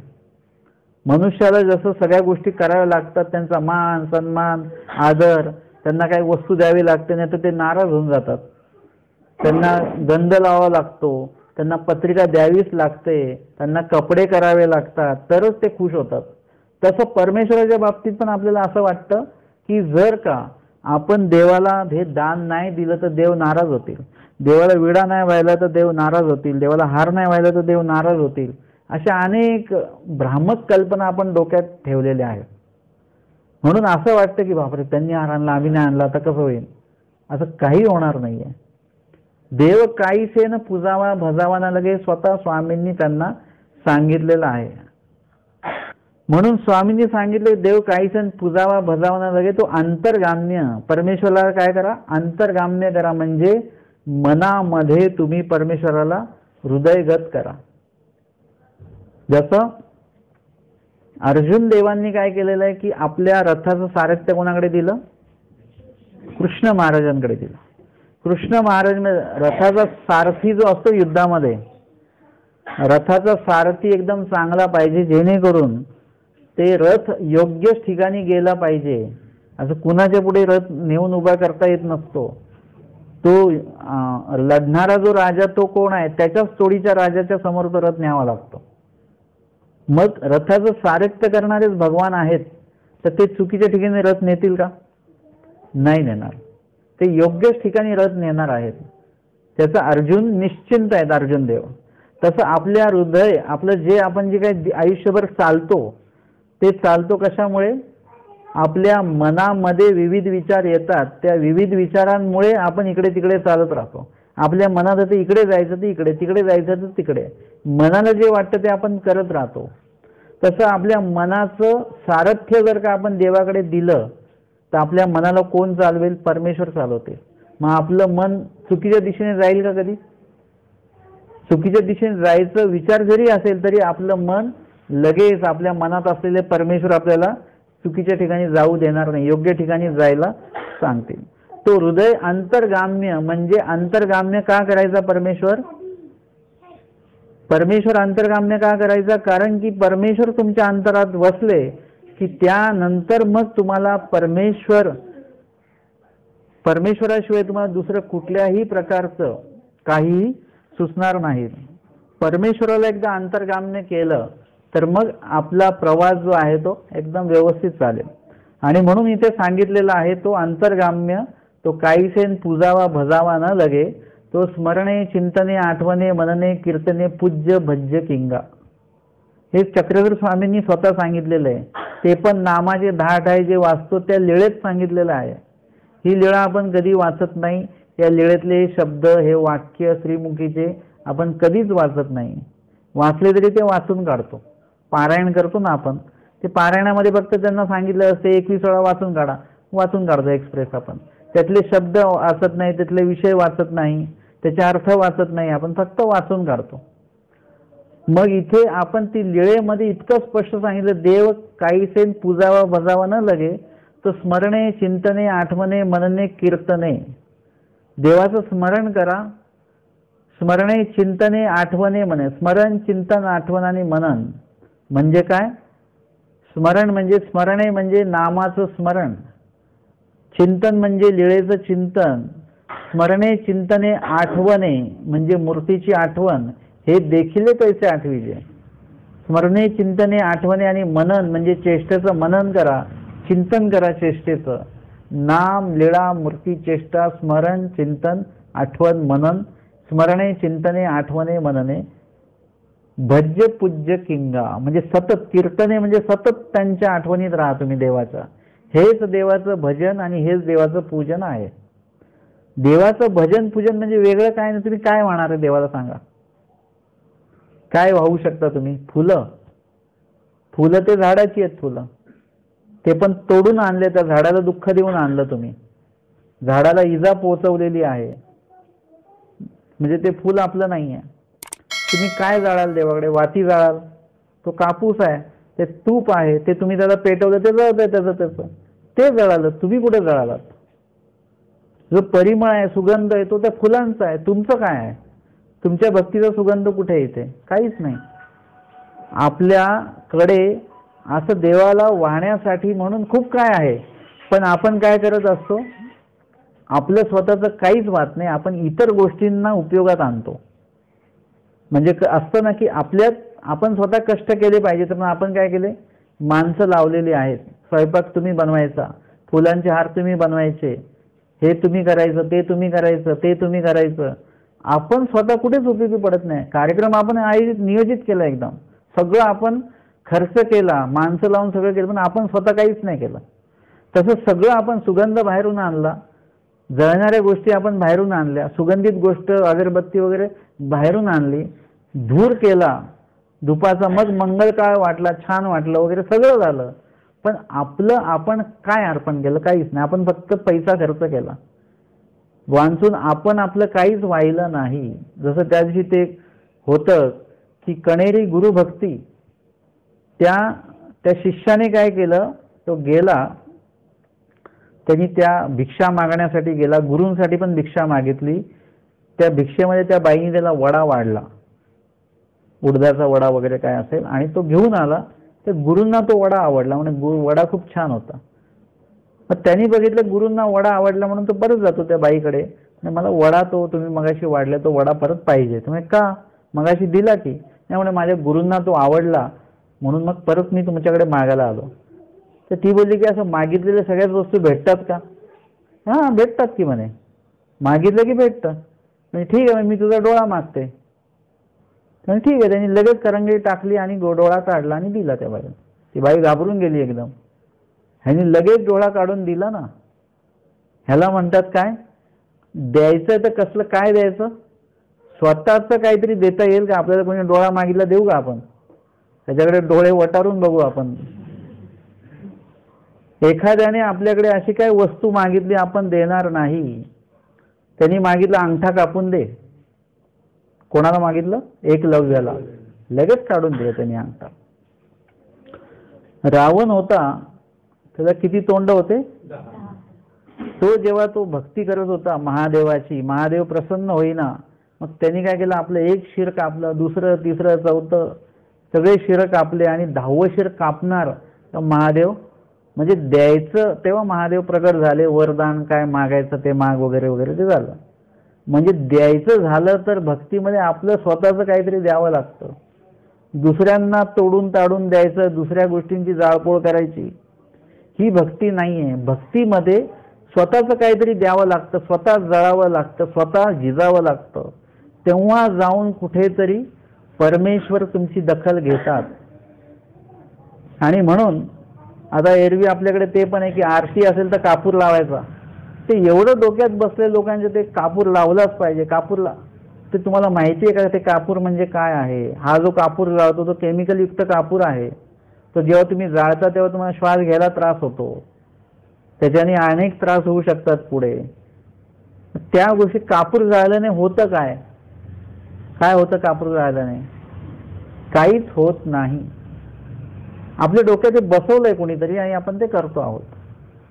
मनुष्याला जसं सगळ्या गोष्टी कराव्या लागतात, त्यांचा मान सन्मान आदर, त्यांना काही वस्तू द्यावी लागते, नाही तर ते नाराज होऊन जातात. त्यांना गंध लावावा लागतो, त्यांना पत्रिका द्यावीच लागते, त्यांना कपडे करावे लागतात, तरच ते खुश होतात. तसं परमेश्वराच्या बाबतीत पण आपल्याला असं वाटतं की जर का आपण देवाला हे दान नाही दिलं तर देव नाराज होतील, देवाला विडा नाही व्हायला तर देव नाराज होतील, देवाला हार नाही व्हायला तर देव नाराज होतील. अशा अनेक भ्रामक कल्पना आपण डोक्यात ठेवलेल्या आहेत. म्हणून असं वाटतं की बापरे, त्यांनी हार आणला आम्ही नाही आणला तर कसं होईल. असं काही होणार नाहीये. देव काहीसेन पूजावा भजावा न लगे स्वतः स्वामींनी त्यांना सांगितलेलं आहे. म्हणून स्वामींनी सांगितले देव काहीसेन पूजावा भजावा न लगे, तो अंतर्गाम्य. परमेश्वराला काय करा, अंतर्गाम्य करा. म्हणजे मनामध्ये तुम्ही परमेश्वराला हृदयगत करा. जसं अर्जुन देवांनी काय केलेलं आहे की आपल्या रथाचं सारथ्य कोणाकडे दिलं, कृष्ण महाराजांकडे दिलं. कृष्ण महाराज रथाचा सारथी जो असतो युद्धामध्ये, रथाचा सारथी एकदम चांगला पाहिजे, जेणेकरून ते रथ योग्य ठिकाणी गेला पाहिजे. असं कुणाच्या पुढे रथ नेऊन उभा करता येत नसतो. तो लढणारा जो राजा तो कोण आहे, त्याच्याच तोडीच्या राजाच्या समोर तो रथ न्यावा लागतो. मग रथाचं सारथ्य करणारेच भगवान आहेत, तर ते चुकीच्या ठिकाणी रथ नेतील का, नाही नेणार. ते योग्यच ठिकाणी रथ नेणार आहेत. त्याचा अर्जुन निश्चिंत आहेत, अर्जुन देव. तसं आपल्या हृदय, आपलं जे आपण जे काही आयुष्यभर चालतो ते चालतो कशामुळे, आपल्या मनामध्ये विविध विचार येतात. त्या विविध विचारांमुळे आपण इकडे तिकडे चालत राहतो. आपल्या मनात ते इकडे जायचं ते इकडे, तिकडे जायचं तर तिकडे, मनाला जे वाटतं ते आपण करत राहतो. तसं आपल्या मनाचं सारथ्य जर का आपण देवाकडे दिलं तर आपल्या मनाला कोण चालवेल, परमेश्वर चालवते. मग आपलं मन चुकीच्या दिशेने जाईल का कधी, चुकीच्या दिशेने जायचं विचार जरी असेल तरी आपलं मन लगेच आपल्या मनात असलेले परमेश्वर आपल्याला चुकीच्या ठिकाणी जाऊ देणार नाही, योग्य ठिकाणी जायला सांगतील. तो हृदय अंतर्गाम्य. म्हणजे अंतर्गाम्य का करायचा परमेश्वर, परमेश्वर अंतर्गाम्य का करायचा, कारण की परमेश्वर तुमच्या अंतरात वसले की त्यानंतर मग तुम्हाला परमेश्वराशिवाय तुम्हाला दुसरं कुठल्याही प्रकारचं काहीही सुचणार नाही. परमेश्वराला एकदा अंतर्गाम्य केलं तर मग आपला प्रवास जो आहे तो एकदम व्यवस्थित चालेल. आणि म्हणून इथे सांगितलेलं आहे तो अंतर्गाम्य, तो काहीसेन पूजावा भजावा न लगे, तो स्मरणे चिंतने आठवणे मनने कीर्तने पूज्य भज्य किंगा. हे चक्रधर स्वामींनी स्वतः सांगितलेलं आहे. ते पण नामाचे 10 अध्याय जे वाचतो त्या लीळेत सांगितलेलं आहे. ही लीळा आपण कधी वाचत नाही. या लीळेतले शब्द, हे वाक्य श्रीमुखीचे आपण कधीच वाचत नाही. वाचले तरी ते वाचून काढतो. पारायण करतो ना आपण, ते पारायणामध्ये फक्त त्यांना सांगितलं असते 21 वेळा वाचून काढा, वाचून काढतो एक्सप्रेस. आपण त्यातले शब्द वाचत नाही, त्यातले विषय वाचत नाही, त्याचे अर्थ वाचत नाही, आपण फक्त वाचून काढतो. मग इथे आपण ती लीळेमध्ये इतकं स्पष्ट सांगितलं, देव काहीसेन पूजावा भजावा न लगे, तो स्मरणे चिंतने आठवणे मनने कीर्तने. देवाचं स्मरण करा. स्मरणे चिंतने आठवणे मने. स्मरण चिंतन आठवण आणि मनन म्हणजे काय, स्मरण म्हणजे स्मरणे म्हणजे नामाचं स्मरण, चिंतन म्हणजे लीळेचं चिंतन, स्मरणे चिंतने आठवणे म्हणजे मूर्तीची आठवण, हे देखील पैसे आठविले. स्मरणे चिंतने आठवणे आणि मनन म्हणजे चेष्टेचं मनन करा, चिंतन करा चेष्टेचं. नाम लीळा मूर्ती चेष्टा स्मरण चिंतन आठवण मनन, स्मरणे चिंतने आठवणे मनने भज्य पूज्य किंगा. म्हणजे सतत कीर्तने म्हणजे सतत त्यांच्या आठवणीत राहा तुम्ही देवाच्या. हेच देवाचं भजन आणि हेच देवाचं पूजन आहे. देवाचं भजन पूजन म्हणजे वेगळं काय नाही. तुम्ही काय वाहणार आहे देवाला सांगा, काय वाहू शकता तुम्ही, फुलं. फुलं ते झाडाची आहेत फुलं, ते पण तोडून आणले, त्या झाडाला दुःख देऊन आणलं तुम्ही, झाडाला इजा पोहोचवलेली आहे, म्हणजे ते फुल आपलं नाही आहे. तुम्ही काय जाळाल देवाकडे, वाती जाळाल, तो कापूस आहे, ते तूप आहे ते तुम्ही त्याला पेटवलं ते जळत आहे त्याचं ते जळालं, तुम्ही कुठे जळालात? जो परिमळ आहे सुगंध आहे तो त्या फुलांचा आहे, तुमचं काय आहे? तुमच्या भक्तीचा सुगंध कुठे येते? काहीच नाही. आपल्याकडे असं देवाला वाहण्यासाठी म्हणून खूप काय आहे, पण आपण काय करत असतो? आपलं स्वतःचं काहीच वाहत नाही, आपण इतर गोष्टींना उपयोगात आणतो. म्हणजे असतं ना की आपण स्वतः कष्ट केले पाहिजे, तर आपण काय केले? माणसं लावलेली आहेत, स्वयंपाक तुम्ही बनवायचा, फुलांचे हार तुम्ही बनवायचे, हे तुम्ही करायचं, ते तुम्ही करायचं, ते तुम्ही करायचं. आपण स्वतः कुठेच उपयोगी पडत नाही. कार्यक्रम आपण नियोजित केला, एकदम सगळं आपण खर्च केला, माणसं लावून सगळं केलं, पण आपण स्वतः काहीच नाही केलं. तसं सगळं आपण सुगंध बाहेरून आणला, जळणाऱ्या गोष्टी आपण बाहेरून आणल्या, सुगंधित गोष्ट अगरबत्ती वगैरे बाहेरून आणली, धूर केला धुपाचा, मग मंगळकाळ वाटला, छान वाटलं वगैरे सगळं झालं. पण आपण काय अर्पण केलं? काहीच नाही. आपण फक्त पैसा खर्च केला, वांचून आपण आपलं काहीच वाहिलं नाही. जसं त्या दिवशी ते होतं की कणेरी गुरुभक्ती, त्या शिष्याने काय केलं, तो गेला, त्यांनी त्या भिक्षा मागण्यासाठी गेला, गुरूंसाठी पण भिक्षा मागितली. त्या भिक्षेमध्ये त्या बाईने त्याला वडा वाढला, उडदाचा वडा वगैरे काय असेल, आणि तो घेऊन आला. तर गुरूंना तो वडा आवडला, म्हणजे वडा खूप छान होता. मग त्यांनी बघितलं गुरूंना वडा आवडला म्हणून तो परत जातो त्या बाईकडे, मला वडा तो तुम्ही मगाशी वाढला तो वडा परत पाहिजे. तुम्ही का? मगाशी दिला की? त्यामुळे माझ्या गुरूंना तो आवडला म्हणून मग परत मी तुमच्याकडे मागायला आलो. तर ती बोलली की असं मागितलेल्या सगळ्याच वस्तू भेटतात का? हां भेटतात की म्हणे, मागितलं की भेटतं. म्हणजे ठीक आहे, मी तुझा डोळा मागते. ठीक आहे, त्यांनी लगेच करंगळी टाकली आणि डोळा काढला आणि दिला त्या बाईला. ती बाई घाबरून गेली एकदम. ह्यानी लगेच डोळा काढून दिला ना. ह्याला म्हणतात काय? द्यायचं तर कसलं काय द्यायचं? स्वतःच काहीतरी देता येईल का? आपल्याला कोणी डोळा मागितला देऊ का आपण? त्याच्याकडे डोळे वटारून बघू आपण. एखाद्याने आपल्याकडे अशी काय वस्तू मागितली आपण देणार नाही. त्यांनी मागितलं अंगठा कापून दे. कोणाला मागितलं? एकलव्याला. लगेच काढून दिलं त्यांनी अंगठा. रावण होता, त्याला किती तोंड होते? तो जेव्हा तो भक्ती करत होता महादेवाची, महादेव प्रसन्न होईना, मग त्यांनी काय केलं? आपलं एक शिर कापलं, दुसरं तिसरं चौथं सगळे शिर कापले, आणि 10वं शिर कापणार महादेव म्हणजे द्यायचं, तेव्हा महादेव प्रकट झाले. वरदान काय मागायचं ते माग वगैरे वगैरे ते झालं. म्हणजे द्यायचं झालं तर भक्तीमध्ये आपलं स्वतःचं काहीतरी द्यावं लागतं. दुसऱ्यांना तोडून ताडून द्यायचं, दुसऱ्या गोष्टींची जाळपोळ करायची, ही भक्ती नाहीये. भक्तीमध्ये स्वतःचं काहीतरी द्यावं लागतं, स्वतः जळावं लागतं, स्वतः झिजावं लागतं. तेव्हा जाऊन कुठेतरी परमेश्वर तुमची दखल घेतात. आणि म्हणून आता एरवी आपल्याकडे ते पण आहे की आरती असेल तर कापूर लावायचा. ते एवढं डोक्यात बसले लोकांचे, ते कापूर लावलाच पाहिजे. कापूरला ते तुम्हाला माहिती आहे का ते कापूर म्हणजे काय आहे? हा जो कापूर लावतो तो केमिकल युक्त कापूर आहे. तो जेव्हा तुम्ही जाळता तेव्हा तुम्हाला श्वास घ्यायला त्रास होतो, त्याच्याने अनेक त्रास होऊ शकतात पुढे. त्या गोष्टी कापूर जाळल्याने होतं काय? काय होतं कापूर जाळल्याने? काहीच होत नाही. आपल्या डोक्यात ते बसवलंय कोणीतरी आणि आपण ते करतो आहोत.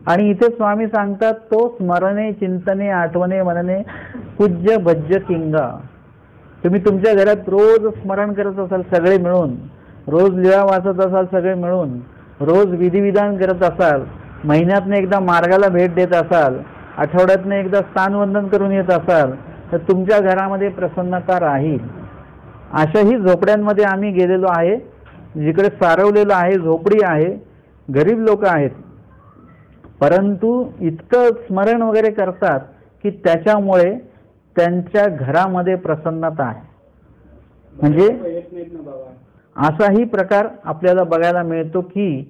आणि इथे स्वामी सांगतात, तो स्मरणे चिंतने आठवणे मनने पूज्य भज्य किंगा. तुम्ही तुमच्या घरात रोज स्मरण करत असाल सगळे मिळून, रोज लीळा वाचत असाल सगळे मिळून, रोज विधिविधान करत असाल, महिन्यातनं एकदा मार्गाला भेट देत असाल, आठवड्यातनं एकदा स्थानवंदन करून येत असाल, तर तुमच्या घरामध्ये प्रसन्नता राहील. अशाही झोपड्यांमध्ये आम्ही गेलेलो आहे, जिकडे सारवलेलं आहे, झोपडी आहे, गरीब लोक आहेत, परंतु इतकं स्मरण वगैरे करतात की त्याच्यामुळे त्यांच्या घरामध्ये प्रसन्नता आहे. म्हणजे असाही प्रकार आपल्याला बघायला मिळतो की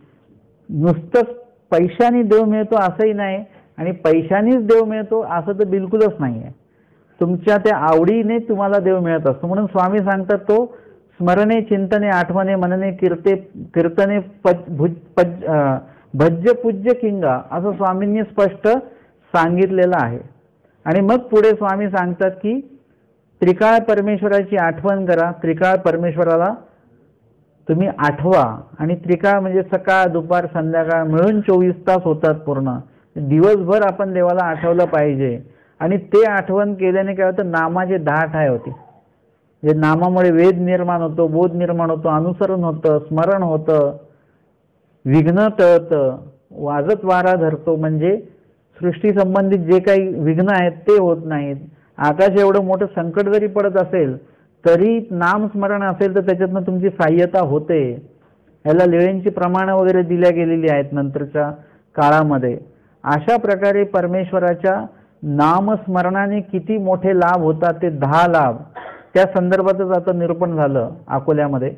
नुसतंच पैशाने देव मिळतो असंही नाही, आणि पैशानेच देव मिळतो असं तर बिलकुलच नाही आहे. तुमच्या त्या आवडीने तुम्हाला देव मिळत असतो. म्हणून स्वामी सांगतात, तो स्मरणे चिंतने आठवणे मनने कीर्तने भज्य पूज्य किंगा, असं स्वामींनी स्पष्ट सांगितलेलं आहे. आणि मग पुढे स्वामी सांगतात की त्रिकाळ परमेश्वराची आठवण करा, त्रिकाळ परमेश्वराला तुम्ही आठवा आणि त्रिकाळ म्हणजे सकाळ दुपार संध्याकाळ मिळून 24 तास होतात पूर्ण. दिवसभर आपण देवाला आठवलं पाहिजे. आणि ते आठवण केल्याने काय होतं, नामाची धाट आहे होती. जे नामामुळे वेद निर्माण होतो, बोध निर्माण होतो, अनुसरण होतं, स्मरण होतं, विघ्न टळतं, वाजत वारा धरतो. म्हणजे सृष्टी संबंधित जे काही विघ्न आहेत ते होत नाहीत. आकाश एवढं मोठं संकट जरी पडत असेल तरी नामस्मरण असेल तर त्याच्यातनं तुमची सहाय्यता होते. याला लेण्यांची प्रमाणं वगैरे दिल्या गेलेली आहेत नंतरच्या काळामध्ये. अशा प्रकारे परमेश्वराच्या नामस्मरणाने किती मोठे लाभ होतात ते 10 लाभ त्या संदर्भातच आता निरूपण झालं अकोल्यामध्ये.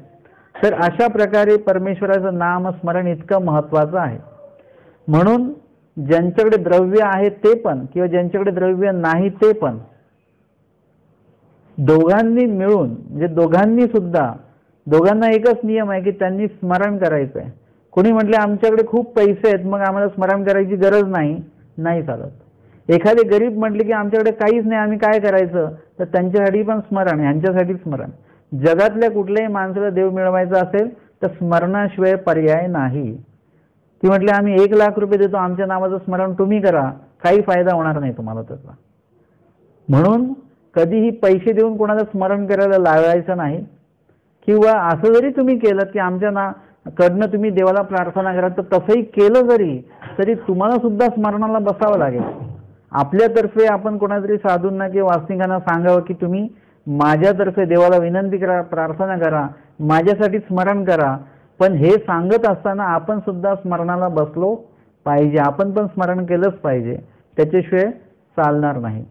तर अशा प्रकारे परमेश्वराचं नामस्मरण इतकं महत्त्वाचं आहे. म्हणून ज्यांच्याकडे द्रव्य आहे ते पण किंवा ज्यांच्याकडे द्रव्य नाही ते पण दोघांनी मिळून, म्हणजे दोघांनी सुद्धा, दोघांना एकच नियम आहे की त्यांनी स्मरण करायचं आहे. कोणी म्हटले आमच्याकडे खूप पैसे आहेत मग आम्हाला स्मरण करायची गरज नाही, नाही चालत. एखादे गरीब म्हटले की आमच्याकडे काहीच नाही आम्ही काय करायचं, तर त्यांच्यासाठी पण स्मरण, ह्यांच्यासाठी स्मरण. जगातल्या कुठल्याही माणसाला देव मिळवायचा असेल तर स्मरणाशिवाय पर्याय नाही. ती म्हटले आम्ही 1 लाख रुपये देतो आमच्या नावाचं स्मरण तुम्ही करा, काही फायदा होणार नाही तुम्हाला त्याचा. म्हणून कधीही पैसे देऊन कोणाला स्मरण करायला लावायचं नाही. किंवा असं जरी तुम्ही केलं की आमच्या कडनं तुम्ही देवाला प्रार्थना करा, तर तसंही केलं तरी तुम्हाला सुद्धा स्मरणाला बसावं लागेल. आपल्यातर्फे आपण कोणातरी साधूंना किंवा वासनिकांना सांगावं की तुम्ही माझ्यातर्फे देवाला विनंती करा, प्रार्थना करा, माझ्यासाठी स्मरण करा. पण हे सांगत असताना आपण सुद्धा स्मरणाला बसलो पाहिजे, आपण पण स्मरण केलंच पाहिजे, त्याच्याशिवाय चालणार नाही.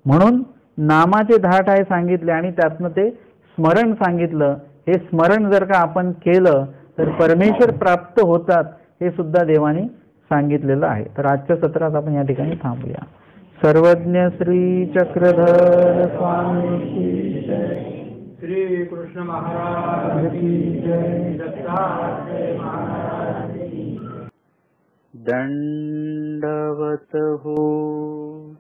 म्हणून नामाचे 10 ठाय सांगितले आणि त्यातनं ते स्मरण सांगितलं. हे स्मरण जर का आपण केलं तर परमेश्वर प्राप्त होतात हे सुद्धा देवाने सांगितलेलं आहे. तर आजच्या सत्रात आपण या ठिकाणी थांबूया. सर्वज्ञ श्री चक्रधर स्वामी की जय. श्री कृष्ण महाराज की जय. दत्तात्रेय महाराज की जय. दंडवत हो.